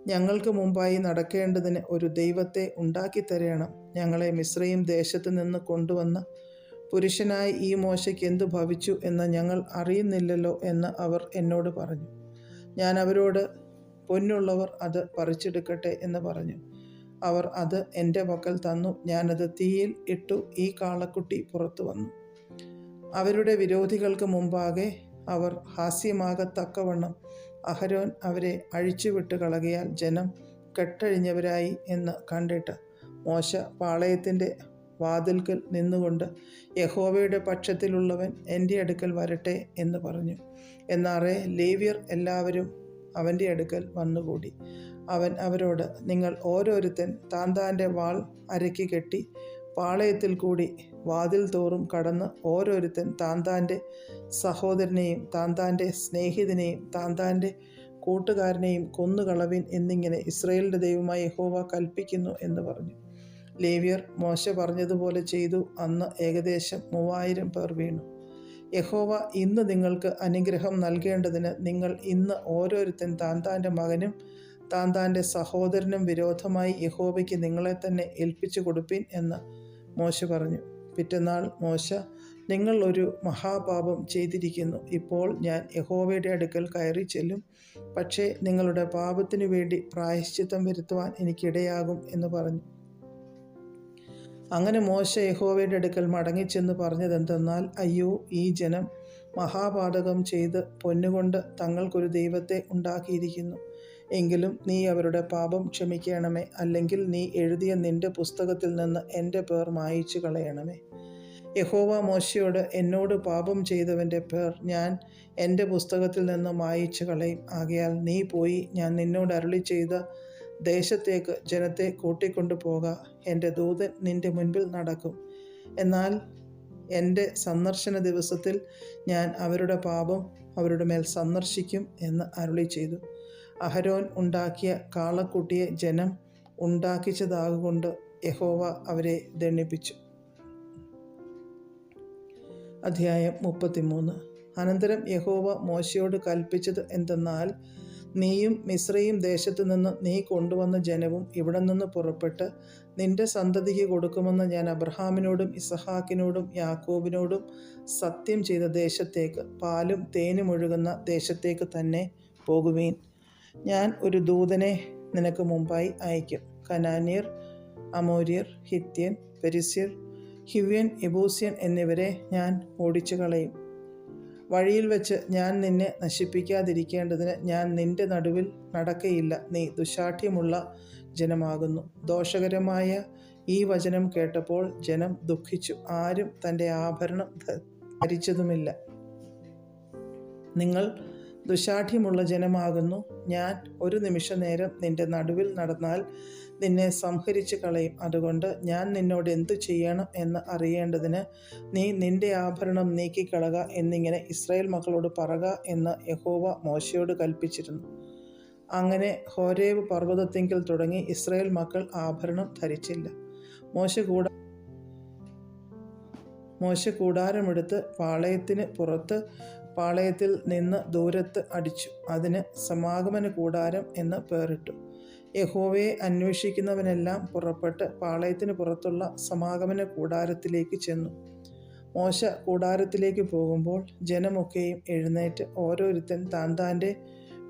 ഞങ്ങൾക്ക് മുമ്പായി നടക്കേണ്ടതിന് ഒരു ദൈവത്തെ ഉണ്ടാക്കിത്തരേണം. ഞങ്ങളെ മിസ്രയീം ദേശത്ത് നിന്ന് കൊണ്ടുവന്ന പുരുഷനായ ഈ മോശയ്ക്ക് എന്തു ഭവിച്ചു എന്ന് ഞങ്ങൾ അറിയുന്നില്ലല്ലോ എന്ന് അവർ എന്നോട് പറഞ്ഞു. ഞാൻ അവരോട്, പൊന്നുള്ളവർ അത് പറിച്ചെടുക്കട്ടെ എന്ന് പറഞ്ഞു. അവർ അത് എൻ്റെ പക്കൽ തന്നു. ഞാനത് തീയിൽ ഇട്ടു. ഈ കാളക്കുട്ടി പുറത്തു വന്നു. അവരുടെ വിരോധികൾക്ക് മുമ്പാകെ അവർ ഹാസ്യമാകത്തക്കവണ്ണം അഹരോൻ അവരെ അഴിച്ചുവിട്ട് കളകിയാൽ ജനം കെട്ടഴിഞ്ഞവരായി എന്ന് കണ്ടിട്ട് മോശ പാളയത്തിൻ്റെ വാതിൽക്കൽ നിന്നുകൊണ്ട്, യഹോവയുടെ പക്ഷത്തിലുള്ളവൻ എൻ്റെ അടുക്കൽ വരട്ടെ എന്ന് പറഞ്ഞു. എന്നാറെ ലേവ്യർ എല്ലാവരും അവൻ്റെ അടുക്കൽ വന്നുകൂടി. അവൻ അവരോട്, നിങ്ങൾ ഓരോരുത്തൻ താന്താൻ്റെ വാൾ അരയ്ക്ക് കെട്ടി പാളയത്തിൽ കൂടി വാതിൽ തോറും കടന്ന് ഓരോരുത്തൻ താന്താൻ്റെ സഹോദരനെയും താന്താൻ്റെ സ്നേഹിതനെയും താന്താൻ്റെ കൂട്ടുകാരനെയും കൊന്നുകളവിൻ എന്നിങ്ങനെ ഇസ്രായേലിൻ്റെ ദൈവമായ യഹോവ കൽപ്പിക്കുന്നു എന്ന് പറഞ്ഞു. ലേവ്യർ മോശ പറഞ്ഞതുപോലെ ചെയ്തു. അന്ന് ഏകദേശം 3000 പേർ വീണു. യഹോവ ഇന്ന് നിങ്ങൾക്ക് അനുഗ്രഹം നൽകേണ്ടതിന് നിങ്ങൾ ഇന്ന് ഓരോരുത്തൻ താന്താൻ്റെ മകനും താന്താൻ്റെ സഹോദരനും വിരോധമായി യഹോവയ്ക്ക് നിങ്ങളെ തന്നെ ഏൽപ്പിച്ചു കൊടുപ്പിൻ എന്ന് മോശ പറഞ്ഞു. പിറ്റന്നാൾ മോശ നിങ്ങൾ ഒരു മഹാപാപം ചെയ്തിരിക്കുന്നു. ഇപ്പോൾ ഞാൻ യഹോവയുടെ അടുക്കൽ കയറി ചെല്ലും. പക്ഷേ നിങ്ങളുടെ പാപത്തിനു വേണ്ടി പ്രായശ്ചിത്തം വരുത്തുവാൻ എനിക്കിടയാകും എന്ന് പറഞ്ഞു. അങ്ങനെ മോശെ യഹോവയുടെ അടുക്കൽ മടങ്ങിച്ചെന്ന് പറഞ്ഞതെന്തെന്നാൽ, അയ്യോ, ഈ ജനം മഹാപാതകം ചെയ്ത് പൊന്നുകൊണ്ട് തങ്ങൾക്കൊരു ദൈവത്തെ ഉണ്ടാക്കിയിരിക്കുന്നു. എങ്കിലും നീ അവരുടെ പാപം ക്ഷമിക്കണമേ, അല്ലെങ്കിൽ നീ എഴുതിയ നിന്റെ പുസ്തകത്തിൽ നിന്ന് എൻ്റെ പേർ മായിച്ചു കളയണമേ. യഹോവ മോശയോട്, എന്നോട് പാപം ചെയ്തവൻ്റെ പേർ ഞാൻ എൻ്റെ പുസ്തകത്തിൽ നിന്ന് മായിച്ചു കളയും. ആകയാൽ നീ പോയി ഞാൻ നിന്നോട് അരുളി ചെയ്ത ദേശത്തേക്ക് ജനത്തെ കൂട്ടിക്കൊണ്ടു പോക. എൻ്റെ ദൂതൻ നിന്റെ മുൻപിൽ നടക്കും. എന്നാൽ എൻ്റെ സന്ദർശന ദിവസത്തിൽ ഞാൻ അവരുടെ പാപം അവരുടെ മേൽ സന്ദർശിക്കും എന്ന് അരുളി ചെയ്തു. അഹരോൻ ഉണ്ടാക്കിയ കാളക്കുട്ടിയെ ജനം ഉണ്ടാക്കിച്ചതാകൊണ്ട് യഹോവ അവരെ ദണ്ഡിപ്പിച്ചു. അധ്യായം 33. അനന്തരം യഹോവ മോശയോട് കൽപ്പിച്ചത് എന്തെന്നാൽ, നീയും മിസ്രയീം ദേശത്തു നിന്ന് നീ കൊണ്ടുവന്ന ജനവും ഇവിടെ നിന്ന് പുറപ്പെട്ട് നിന്റെ സന്തതിക്ക് കൊടുക്കുമെന്ന് ഞാൻ അബ്രഹാമിനോടും ഇസഹാക്കിനോടും യാക്കോബിനോടും സത്യം ചെയ്ത ദേശത്തേക്ക്, പാലും തേനും ഒഴുകുന്ന ദേശത്തേക്ക് തന്നെ പോകുവീൻ. ഞാൻ ഒരു ദൂതനെ നിനക്ക് മുമ്പായി അയക്കും. കനാന്യർ, അമോര്യർ, ഹിത്യൻ, പെരിസ്യർ, ഹിവ്യൻ, യെബൂസ്യൻ എന്നിവരെ ഞാൻ ഓടിച്ചു കളയും. വഴിയിൽ വെച്ച് ഞാൻ നിന്നെ നശിപ്പിക്കാതിരിക്കേണ്ടതിന് ഞാൻ നിന്റെ നടുവിൽ നടക്കയില്ല. നീ ദുശാഠ്യമുള്ള ജനമാകുന്നു. ദോഷകരമായ ഈ വചനം കേട്ടപ്പോൾ ജനം ദുഃഖിച്ചു. ആരും തൻ്റെ ആഭരണം ധരിച്ചതുമില്ല. നിങ്ങൾ ദുശാഠ്യമുള്ള ജനമാകുന്നു. ഞാൻ ഒരു നിമിഷനേരം നിന്റെ നടുവിൽ നടന്നാൽ നിന്നെ സംഹരിച്ചു കളയും. അതുകൊണ്ട് ഞാൻ നിന്നോട് എന്തു ചെയ്യണം എന്ന് അറിയേണ്ടതിന് നീ നിന്റെ ആഭരണം നീക്കിക്കളക എന്നിങ്ങനെ ഇസ്രായേൽ മക്കളോട് പറക എന്ന് യഹോവ മോശയോട് കൽപ്പിച്ചിരുന്നു. അങ്ങനെ ഹോരേബ് പർവ്വതത്തിങ്കൽ തുടങ്ങി ഇസ്രായേൽ മക്കൾ ആഭരണം ധരിച്ചില്ല. മോശ കൂടാരമെടുത്ത് പാളയത്തിന് പുറത്ത് പാളയത്തിൽ നിന്ന് ദൂരത്ത് അടിച്ചു. അതിന് സമാഗമന കൂടാരം എന്ന് പേരിട്ടു. യഹോവയെ അന്വേഷിക്കുന്നവനെല്ലാം പുറപ്പെട്ട് പാളയത്തിന് പുറത്തുള്ള സമാഗമന കൂടാരത്തിലേക്ക് ചെന്നു. മോശ കൂടാരത്തിലേക്ക് പോകുമ്പോൾ ജനമൊക്കെയും എഴുന്നേറ്റ് ഓരോരുത്തൻ താൻ്റെ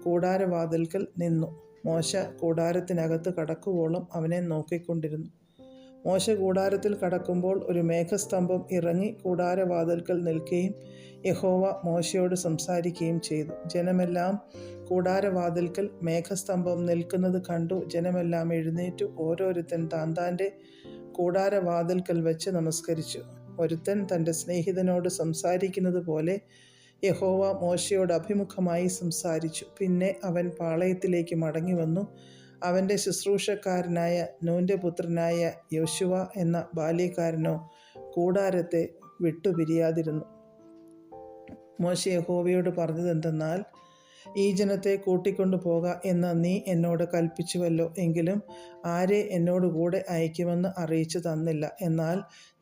കൂടാരവാതിൽക്കൽ നിന്നു. മോശ കൂടാരത്തിനകത്ത് കടക്കുവോളം അവനെ നോക്കിക്കൊണ്ടിരുന്നു. മോശ കൂടാരത്തിൽ കടക്കുമ്പോൾ ഒരു മേഘസ്തംഭം ഇറങ്ങി കൂടാരവാതിൽക്കൽ നിൽക്കുകയും യഹോവ മോശയോട് സംസാരിക്കുകയും ചെയ്തു. ജനമെല്ലാം കൂടാരവാതിൽക്കൽ മേഘസ്തംഭം നിൽക്കുന്നത് കണ്ടു. ജനമെല്ലാം എഴുന്നേറ്റു ഓരോരുത്തൻ താൻ്റെ കൂടാരവാതിൽക്കൽ വെച്ച് നമസ്കരിച്ചു. ഒരുത്തൻ തൻ്റെ സ്നേഹിതനോട് സംസാരിക്കുന്നത് പോലെ യഹോവ മോശയോട് അഭിമുഖമായി സംസാരിച്ചു. പിന്നെ അവൻ പാളയത്തിലേക്ക് മടങ്ങി വന്നു. അവൻ്റെ ശുശ്രൂഷക്കാരനായ നൂൻ്റെ പുത്രനായ യോശുവ എന്ന ബാല്യക്കാരനോ കൂടാരത്തെ വിട്ടുപിരിയാതിരുന്നു. മോശ യഹോവയോട് പറഞ്ഞതെന്തെന്നാൽ, ഈ ജനത്തെ കൂട്ടിക്കൊണ്ടു പോക എന്ന് നീ എന്നോട് കൽപ്പിച്ചുവല്ലോ. എങ്കിലും ആരെ എന്നോട് കൂടെ അയക്കുമെന്ന് അറിയിച്ചു തന്നില്ല. എന്നാൽ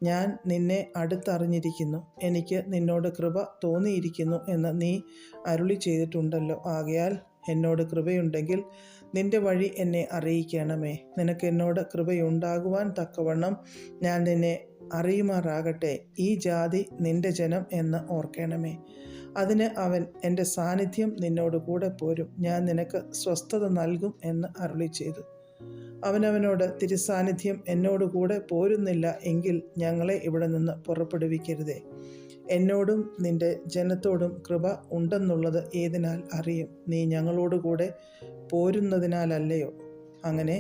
ഞാൻ നിന്നെ അടുത്തറിഞ്ഞിരിക്കുന്നു, എനിക്ക് നിന്നോട് കൃപ തോന്നിയിരിക്കുന്നു എന്ന് നീ അരുളി ചെയ്തിട്ടുണ്ടല്ലോ. ആകയാൽ എന്നോട് കൃപയുണ്ടെങ്കിൽ നിന്റെ വഴി എന്നെ അറിയിക്കണമേ. നിനക്ക് എന്നോട് കൃപയുണ്ടാകുവാൻ തക്കവണ്ണം ഞാൻ നിന്നെ അറിയുമാറാകട്ടെ. ഈ ജാതി നിന്റെ ജനം എന്ന് ഓർക്കണമേ. അതിന് അവൻ, എൻ്റെ സാന്നിധ്യം നിന്നോട് കൂടെ പോരും, ഞാൻ നിനക്ക് സ്വസ്ഥത നൽകും എന്ന് അരുളി ചെയ്തു. അവനവനോട്, തിരുസാന്നിധ്യം എന്നോട് കൂടെ പോരുന്നില്ല എങ്കിൽ ഞങ്ങളെ ഇവിടെ നിന്ന് പുറപ്പെടുവിക്കരുതേ. എന്നോടും നിന്റെ ജനത്തോടും കൃപ ഉണ്ടെന്നുള്ളത് ഏതിനാൽ അറിയും? നീ ഞങ്ങളോടുകൂടെ പോരുന്നതിനാലല്ലയോ? അങ്ങനെ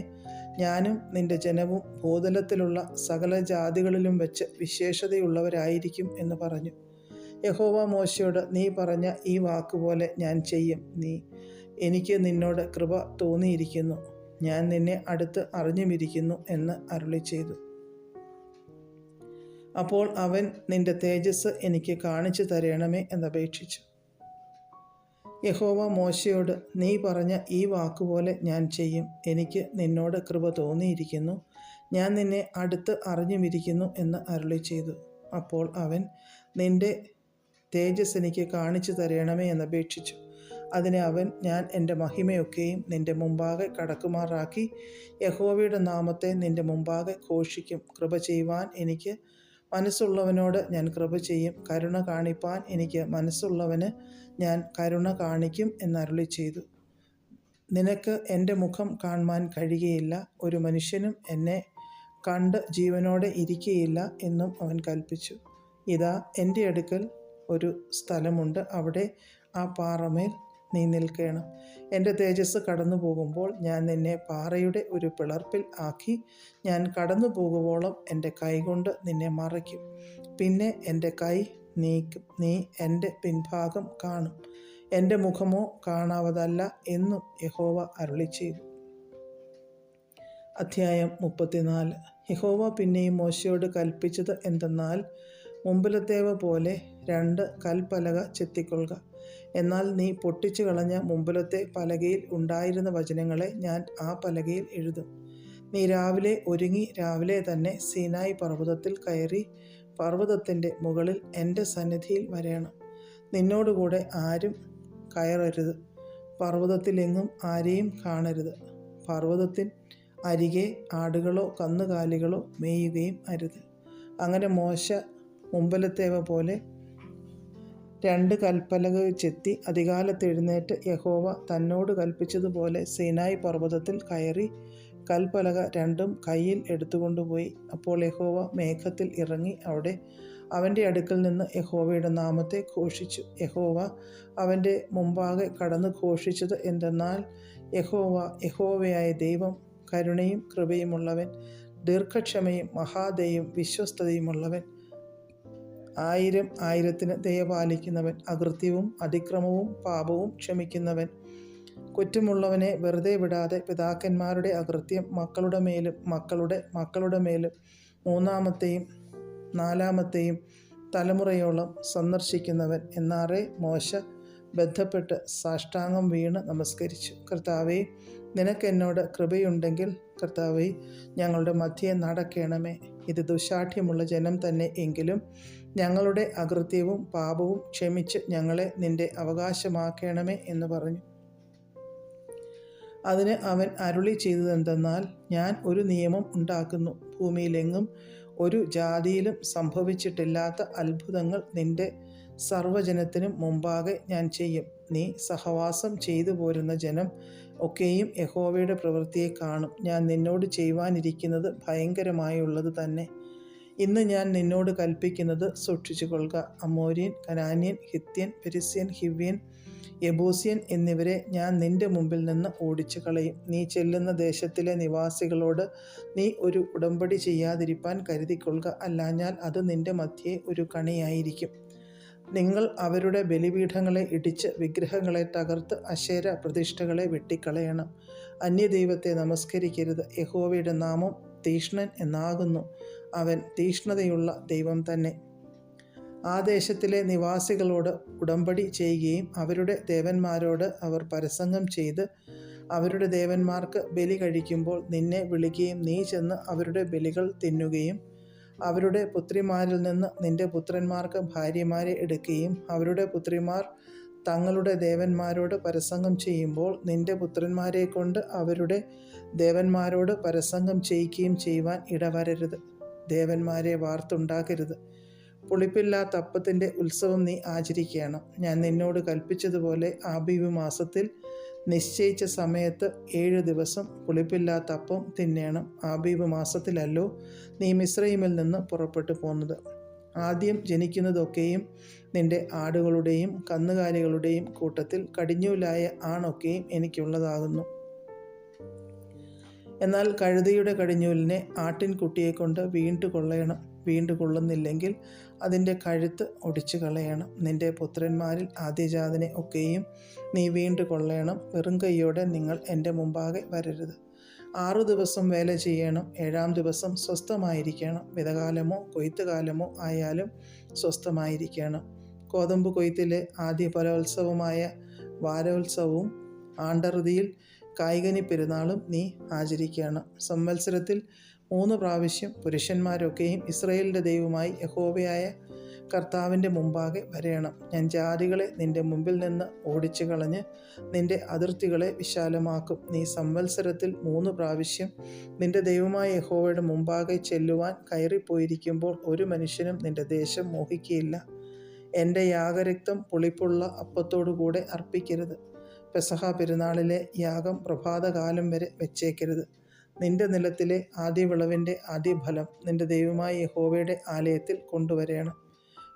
ഞാനും നിന്റെ ജനവും ഭൂതലത്തിലുള്ള സകല ജാതികളിലും വെച്ച് വിശേഷതയുള്ളവരായിരിക്കും എന്ന് പറഞ്ഞു. യഹോവ മോശയോട്, നീ പറഞ്ഞ ഈ വാക്കുപോലെ ഞാൻ ചെയ്യും. എനിക്ക് നിന്നോട് കൃപ തോന്നിയിരിക്കുന്നു, ഞാൻ നിന്നെ അടുത്ത് അറിഞ്ഞുമിരിക്കുന്നു എന്ന് അരുളി ചെയ്തു. അപ്പോൾ അവൻ, നിന്റെ തേജസ് എനിക്ക് കാണിച്ചു തരണമേ എന്നപേക്ഷിച്ചു. യഹോവ മോശയോട്, നീ പറഞ്ഞ ഈ വാക്കുപോലെ ഞാൻ ചെയ്യും. എനിക്ക് നിന്നോട് കൃപ തോന്നിയിരിക്കുന്നു, ഞാൻ നിന്നെ അടുത്ത് അറിഞ്ഞുമിരിക്കുന്നു എന്ന് അരുളി ചെയ്തു. അപ്പോൾ അവൻ, നിന്റെ തേജസ് എനിക്ക് കാണിച്ചു തരണമേ എന്നപേക്ഷിച്ചു. അതിന് അവൻ, ഞാൻ എൻ്റെ മഹിമയൊക്കെയും നിന്റെ മുമ്പാകെ കടക്കുമാറാക്കി യഹോവയുടെ നാമത്തെ നിന്റെ മുമ്പാകെ ഘോഷിക്കും. കൃപ ചെയ്യുവാൻ എനിക്ക് മനസ്സുള്ളവനോട് ഞാൻ കൃപ ചെയ്യും, കരുണ കാണിപ്പാൻ എനിക്ക് മനസ്സുള്ളവന് ഞാൻ കരുണ കാണിക്കും എന്നരുളി ചെയ്തു. നിനക്ക് എൻ്റെ മുഖം കാണുവാൻ കഴിയുകയില്ല, ഒരു മനുഷ്യനും എന്നെ കണ്ട് ജീവനോടെ ഇരിക്കുകയില്ല എന്നും അവൻ കൽപ്പിച്ചു. ഇതാ, എൻ്റെ അടുക്കൽ ഒരു സ്ഥലമുണ്ട്, അവിടെ ആ പാറമേൽ നീ നിൽക്കണം. എൻ്റെ തേജസ് കടന്നു പോകുമ്പോൾ ഞാൻ നിന്നെ പാറയുടെ ഒരു പിളർപ്പിൽ ആക്കി ഞാൻ കടന്നു പോകുവോളം എൻ്റെ കൈകൊണ്ട് നിന്നെ മറയ്ക്കും. പിന്നെ എൻ്റെ കൈ നീക്കും, നീ എൻ്റെ പിൻഭാഗം കാണും, എൻ്റെ മുഖമോ കാണാവതല്ല എന്നും യഹോവ അരുളി ചെയ്തു. അധ്യായം 34. യഹോവ പിന്നെയും മോശയോട് കൽപ്പിച്ചത് എന്തെന്നാൽ, മുമ്പിലത്തേവ പോലെ 2 കൽപ്പലക ചെത്തിക്കൊള്ളുക. എന്നാൽ നീ പൊട്ടിച്ചു കളഞ്ഞ മുമ്പിലത്തെ പലകയിൽ ഉണ്ടായിരുന്ന വചനങ്ങളെ ഞാൻ ആ പലകയിൽ എഴുതും. നീ രാവിലെ ഒരുങ്ങി രാവിലെ തന്നെ സീനായി പർവ്വതത്തിൽ കയറി പർവ്വതത്തിൻ്റെ മുകളിൽ എൻ്റെ സന്നിധിയിൽ വരേണം. നിന്നോടുകൂടെ ആരും കയറരുത്, പർവ്വതത്തിലെങ്ങും ആരെയും കാണരുത്. പർവ്വതത്തിൻ അരികെ ആടുകളോ കന്നുകാലികളോ മേയുകയും അരുത്. അങ്ങനെ മോശ മുമ്പിലത്തേവ പോലെ 2 കൽപ്പലക ചെത്തി അതികാലത്ത് എഴുന്നേറ്റ് യഹോവ തന്നോട് കൽപ്പിച്ചതുപോലെ സീനായി പർവ്വതത്തിൽ കയറി കൽപ്പലക 2ഉം കയ്യിൽ എടുത്തുകൊണ്ടുപോയി. അപ്പോൾ യഹോവ മേഘത്തിൽ ഇറങ്ങി അവിടെ അവൻ്റെ അടുക്കൽ നിന്ന് യഹോവയുടെ നാമത്തെ ഘോഷിച്ചു. യഹോവ അവൻ്റെ മുമ്പാകെ കടന്ന് ഘോഷിച്ചത് എന്തെന്നാൽ, യഹോവ യഹോവയായ ദൈവം, കരുണയും കൃപയുമുള്ളവൻ, ദീർഘക്ഷമയും മഹാദയും വിശ്വസ്തതയുമുള്ളവൻ, 1000 ദയ പാലിക്കുന്നവൻ, അകൃത്യവും അതിക്രമവും പാപവും ക്ഷമിക്കുന്നവൻ, കുറ്റമുള്ളവനെ വെറുതെ വിടാതെ പിതാക്കന്മാരുടെ അകൃത്യം മക്കളുടെ മേലും മക്കളുടെ മക്കളുടെ മേലും 3-ാമത്തെയും 4-ാമത്തെയും തലമുറയോളം സന്ദർശിക്കുന്നവൻ. എന്നാറെ മോശ ബന്ധപ്പെട്ട് സാഷ്ടാംഗം വീണ് നമസ്കരിച്ചു. കർത്താവേ, നിനക്ക് എന്നോട് കൃപയുണ്ടെങ്കിൽ കർത്താവേ, ഞങ്ങളുടെ മധ്യേ നടക്കണമേ. ഇത് ദുശാഠ്യമുള്ള ജനം തന്നെ എങ്കിലും ഞങ്ങളുടെ അകൃത്യവും പാപവും ക്ഷമിച്ച് ഞങ്ങളെ നിന്റെ അവകാശമാക്കണമേ എന്ന് പറഞ്ഞു. അതിന് അവൻ അരുളി ചെയ്തതെന്തെന്നാൽ, ഞാൻ ഒരു നിയമം ഉണ്ടാക്കുന്നു, ഭൂമിയിലെങ്ങും ഒരു ജാതിയിലും സംഭവിച്ചിട്ടില്ലാത്ത അത്ഭുതങ്ങൾ നിന്റെ സർവ്വജനത്തിനും മുമ്പാകെ ഞാൻ ചെയ്യും. നീ സഹവാസം ചെയ്തു പോരുന്ന ജനം ഒക്കെയും യഹോവയുടെ പ്രവൃത്തിയെ കാണും. ഞാൻ നിന്നോട് ചെയ്യുവാനിരിക്കുന്നത് ഭയങ്കരമായുള്ളത് തന്നെ. ഇന്ന് ഞാൻ നിന്നോട് കൽപ്പിക്കുന്നത് സൂക്ഷിച്ചു കൊള്ളുക. അമോര്യൻ, കനാന്യൻ, ഹിത്യൻ, പെരിസ്യൻ, ഹിവ്യൻ, യെബൂസ്യൻ എന്നിവരെ ഞാൻ നിന്റെ മുമ്പിൽ നിന്ന് ഓടിച്ചു കളയും. നീ ചെല്ലുന്ന ദേശത്തിലെ നിവാസികളോട് നീ ഒരു ഉടമ്പടി ചെയ്യാതിരിപ്പാൻ കരുതിക്കൊള്ളുക, അല്ലാഞ്ഞാൽ അത് നിന്റെ മധ്യേ ഒരു കണിയായിരിക്കും. നിങ്ങൾ അവരുടെ ബലിപീഠങ്ങളെ ഇടിച്ച് വിഗ്രഹങ്ങളെ തകർത്ത് അശേര പ്രതിഷ്ഠകളെ വെട്ടിക്കളയണം. അന്യദൈവത്തെ നമസ്കരിക്കരുത്. യഹോവയുടെ നാമം തീക്ഷ്ണൻ എന്നാകുന്നു, അവൻ തീക്ഷ്ണതയുള്ള ദൈവം തന്നെ. ആ ദേശത്തിലെ നിവാസികളോട് ഉടമ്പടി ചെയ്യുകയും അവരുടെ ദേവന്മാരോട് അവർ പരസംഗം ചെയ്ത് അവരുടെ ദേവന്മാർക്ക് ബലി കഴിക്കുമ്പോൾ നിന്നെ വിളിക്കുകയും നീ ചെന്ന് അവരുടെ ബലികൾ തിന്നുകയും അവരുടെ പുത്രിമാരിൽ നിന്ന് നിന്റെ പുത്രന്മാർക്ക് ഭാര്യമാരെ എടുക്കുകയും അവരുടെ പുത്രിമാർ തങ്ങളുടെ ദേവന്മാരോട് പരസംഗം ചെയ്യുമ്പോൾ നിന്റെ പുത്രന്മാരെ കൊണ്ട് അവരുടെ ദേവന്മാരോട് പരസംഗം ചെയ്യിക്കുകയും ചെയ്യുവാൻ ഇടവരരുത്. ദേവന്മാരെ വാർത്തുണ്ടാക്കരുത്. പുളിപ്പില്ലാത്ത അപ്പത്തിൻ്റെ ഉത്സവം നീ ആചരിക്കണം. ഞാൻ നിന്നോട് കൽപ്പിച്ചതുപോലെ ആബീബ് മാസത്തിൽ നിശ്ചയിച്ച സമയത്ത് 7 ദിവസം പുളിപ്പില്ലാത്ത അപ്പം തിന്നേണം. ആബീബ് മാസത്തിലല്ലോ നീ മിസ്രയീമിൽ നിന്ന് പുറപ്പെട്ടു പോന്നത്. ആദ്യം ജനിക്കുന്നതൊക്കെയും നിന്റെ ആടുകളുടെയും കന്നുകാലികളുടെയും കൂട്ടത്തിൽ കടിഞ്ഞൂലായ ആണൊക്കെയും എനിക്കുള്ളതാകുന്നു. എന്നാൽ കഴുതയുടെ കടിഞ്ഞൂലിനെ ആട്ടിൻകുട്ടിയെ കൊണ്ട് വീണ്ടു കൊള്ളണം. വീണ്ടു കൊള്ളുന്നില്ലെങ്കിൽ അതിൻ്റെ കഴുത്ത് ഒടിച്ചു കളയണം. നിന്റെ പുത്രന്മാരിൽ ആദ്യജാതനെ ഒക്കെയും നീ വീണ്ടു കൊള്ളണം. വെറും കൈയോടെ നിങ്ങൾ എൻ്റെ മുമ്പാകെ വരരുത്. 6 ദിവസം വേല ചെയ്യണം. 7-ാം ദിവസം സ്വസ്ഥമായിരിക്കണം. വിതകാലമോ കൊയ്ത്തുകാലമോ ആയാലും സ്വസ്ഥമായിരിക്കണം. കോതമ്പ് കൊയ്ത്തിലെ ആദ്യ ഫലോത്സവമായ വാരോത്സവവും ആണ്ടറുതിയിൽ കായ്കനി പെരുന്നാളും നീ ആചരിക്കണം. സംവത്സരത്തിൽ 3 പ്രാവശ്യം പുരുഷന്മാരൊക്കെയും ഇസ്രായേലിൻ്റെ ദൈവമായി യഹോവയായ കർത്താവിൻ്റെ മുമ്പാകെ വരേണം. ഞാൻ ജാതികളെ നിന്റെ മുമ്പിൽ നിന്ന് ഓടിച്ചു കളഞ്ഞ് നിന്റെ അതിർത്തികളെ വിശാലമാക്കും. നീ സംവത്സരത്തിൽ 3 പ്രാവശ്യം നിന്റെ ദൈവമായ യഹോവയുടെ മുമ്പാകെ ചെല്ലുവാൻ കയറിപ്പോയിരിക്കുമ്പോൾ ഒരു മനുഷ്യനും നിന്റെ ദേശം മോഹിക്കുകയില്ല. എൻ്റെ യാഗരക്തം പുളിപ്പുള്ള അപ്പത്തോടുകൂടെ അർപ്പിക്കരുത്. പെസഹ പെരുന്നാളിലെ യാഗം പ്രഭാതകാലം വരെ വെച്ചേക്കരുത്. നിന്റെ നിലത്തിലെ ആദ്യ വിളവിൻ്റെ ആദ്യഫലം നിന്റെ ദൈവമായ യഹോവയുടെ ആലയത്തിൽ കൊണ്ടുവരേണം.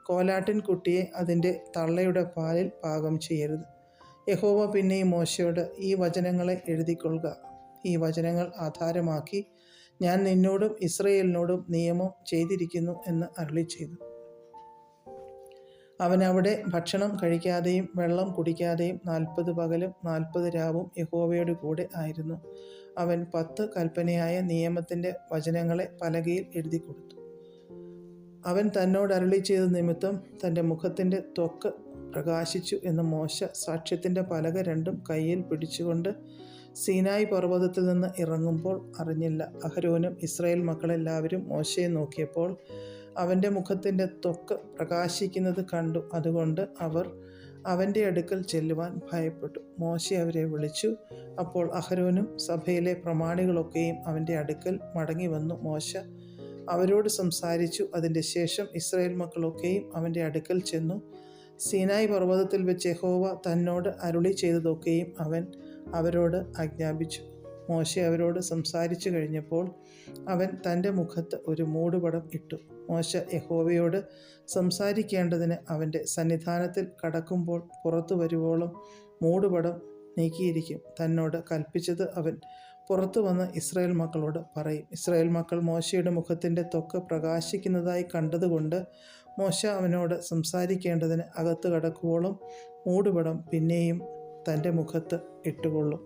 കോലാട്ടിൻ കുട്ടിയെ അതിൻ്റെ തള്ളയുടെ പാലിൽ പാകം ചെയ്യരുത്. യഹോവ പിന്നെയും മോശയോട്, ഈ വചനങ്ങളെ എഴുതിക്കൊള്ളുക. ഈ വചനങ്ങൾ ആധാരമാക്കി ഞാൻ നിന്നോടും ഇസ്രായേലിനോടും നിയമം ചെയ്തിരിക്കുന്നു എന്ന് അരുളിച്ചെയ്തു. അവൻ അവിടെ ഭക്ഷണം കഴിക്കാതെയും വെള്ളം കുടിക്കാതെയും 40 പകലും 40 രാവും യഹോവയോട് കൂടെ ആയിരുന്നു. അവൻ 10 കൽപ്പനയായ നിയമത്തിൻ്റെ വചനങ്ങളെ പലകയിൽ എഴുതി കൊടുത്തു. അവൻ തന്നോട് അരുളിച്ചെയ്ത നിമിത്തം തൻ്റെ മുഖത്തിൻ്റെ ത്വക്ക് പ്രകാശിച്ചു എന്ന് മോശ സാക്ഷ്യത്തിൻ്റെ പലക രണ്ടും കയ്യിൽ പിടിച്ചുകൊണ്ട് സീനായി പർവ്വതത്തിൽ നിന്ന് ഇറങ്ങുമ്പോൾ അറിഞ്ഞില്ല. അഹരോനും ഇസ്രായേൽ മക്കളെല്ലാവരും മോശയെ നോക്കിയപ്പോൾ അവൻ്റെ മുഖത്തിൻ്റെ ത്വക്ക് പ്രകാശിക്കുന്നത് കണ്ടു. അതുകൊണ്ട് അവർ അവൻ്റെ അടുക്കൽ ചെല്ലുവാൻ ഭയപ്പെട്ടു. മോശെ അവരെ വിളിച്ചു. അപ്പോൾ അഹരോനും സഭയിലെ പ്രമാണികളൊക്കെയും അവൻ്റെ അടുക്കൽ മടങ്ങി വന്നു. മോശ അവരോട് സംസാരിച്ചു. അതിൻ്റെ ശേഷം ഇസ്രായേൽ മക്കളൊക്കെയും അവൻ്റെ അടുക്കൽ ചെന്നു. സീനായി പർവ്വതത്തിൽ വെച്ച് യഹോവ തന്നോട് അരുളി ചെയ്തതൊക്കെയും അവൻ അവരോട് ആജ്ഞാപിച്ചു. മോശെ അവരോട് സംസാരിച്ചു കഴിഞ്ഞപ്പോൾ അവൻ തൻ്റെ മുഖത്ത് ഒരു മൂടുപടം ഇട്ടു. മോശ യഹോവയോട് സംസാരിക്കേണ്ടതിന് അവൻ്റെ സന്നിധാനത്തിൽ കടക്കുമ്പോൾ പുറത്തു വരുവോളം മൂടുപടം നീക്കിയിരിക്കും. തന്നോട് കൽപ്പിച്ചത് അവൻ പുറത്തു വന്ന് ഇസ്രായേൽ മക്കളോട് പറയും. ഇസ്രായേൽ മക്കൾ മോശയുടെ മുഖത്തിൻ്റെ ത്വക്ക് പ്രകാശിക്കുന്നതായി കണ്ടതുകൊണ്ട് മോശ അവനോട് സംസാരിക്കേണ്ടതിന് അകത്ത് കടക്കുവോളം മൂടുപടം പിന്നെയും തൻ്റെ മുഖത്ത് ഇട്ടുകൊള്ളും.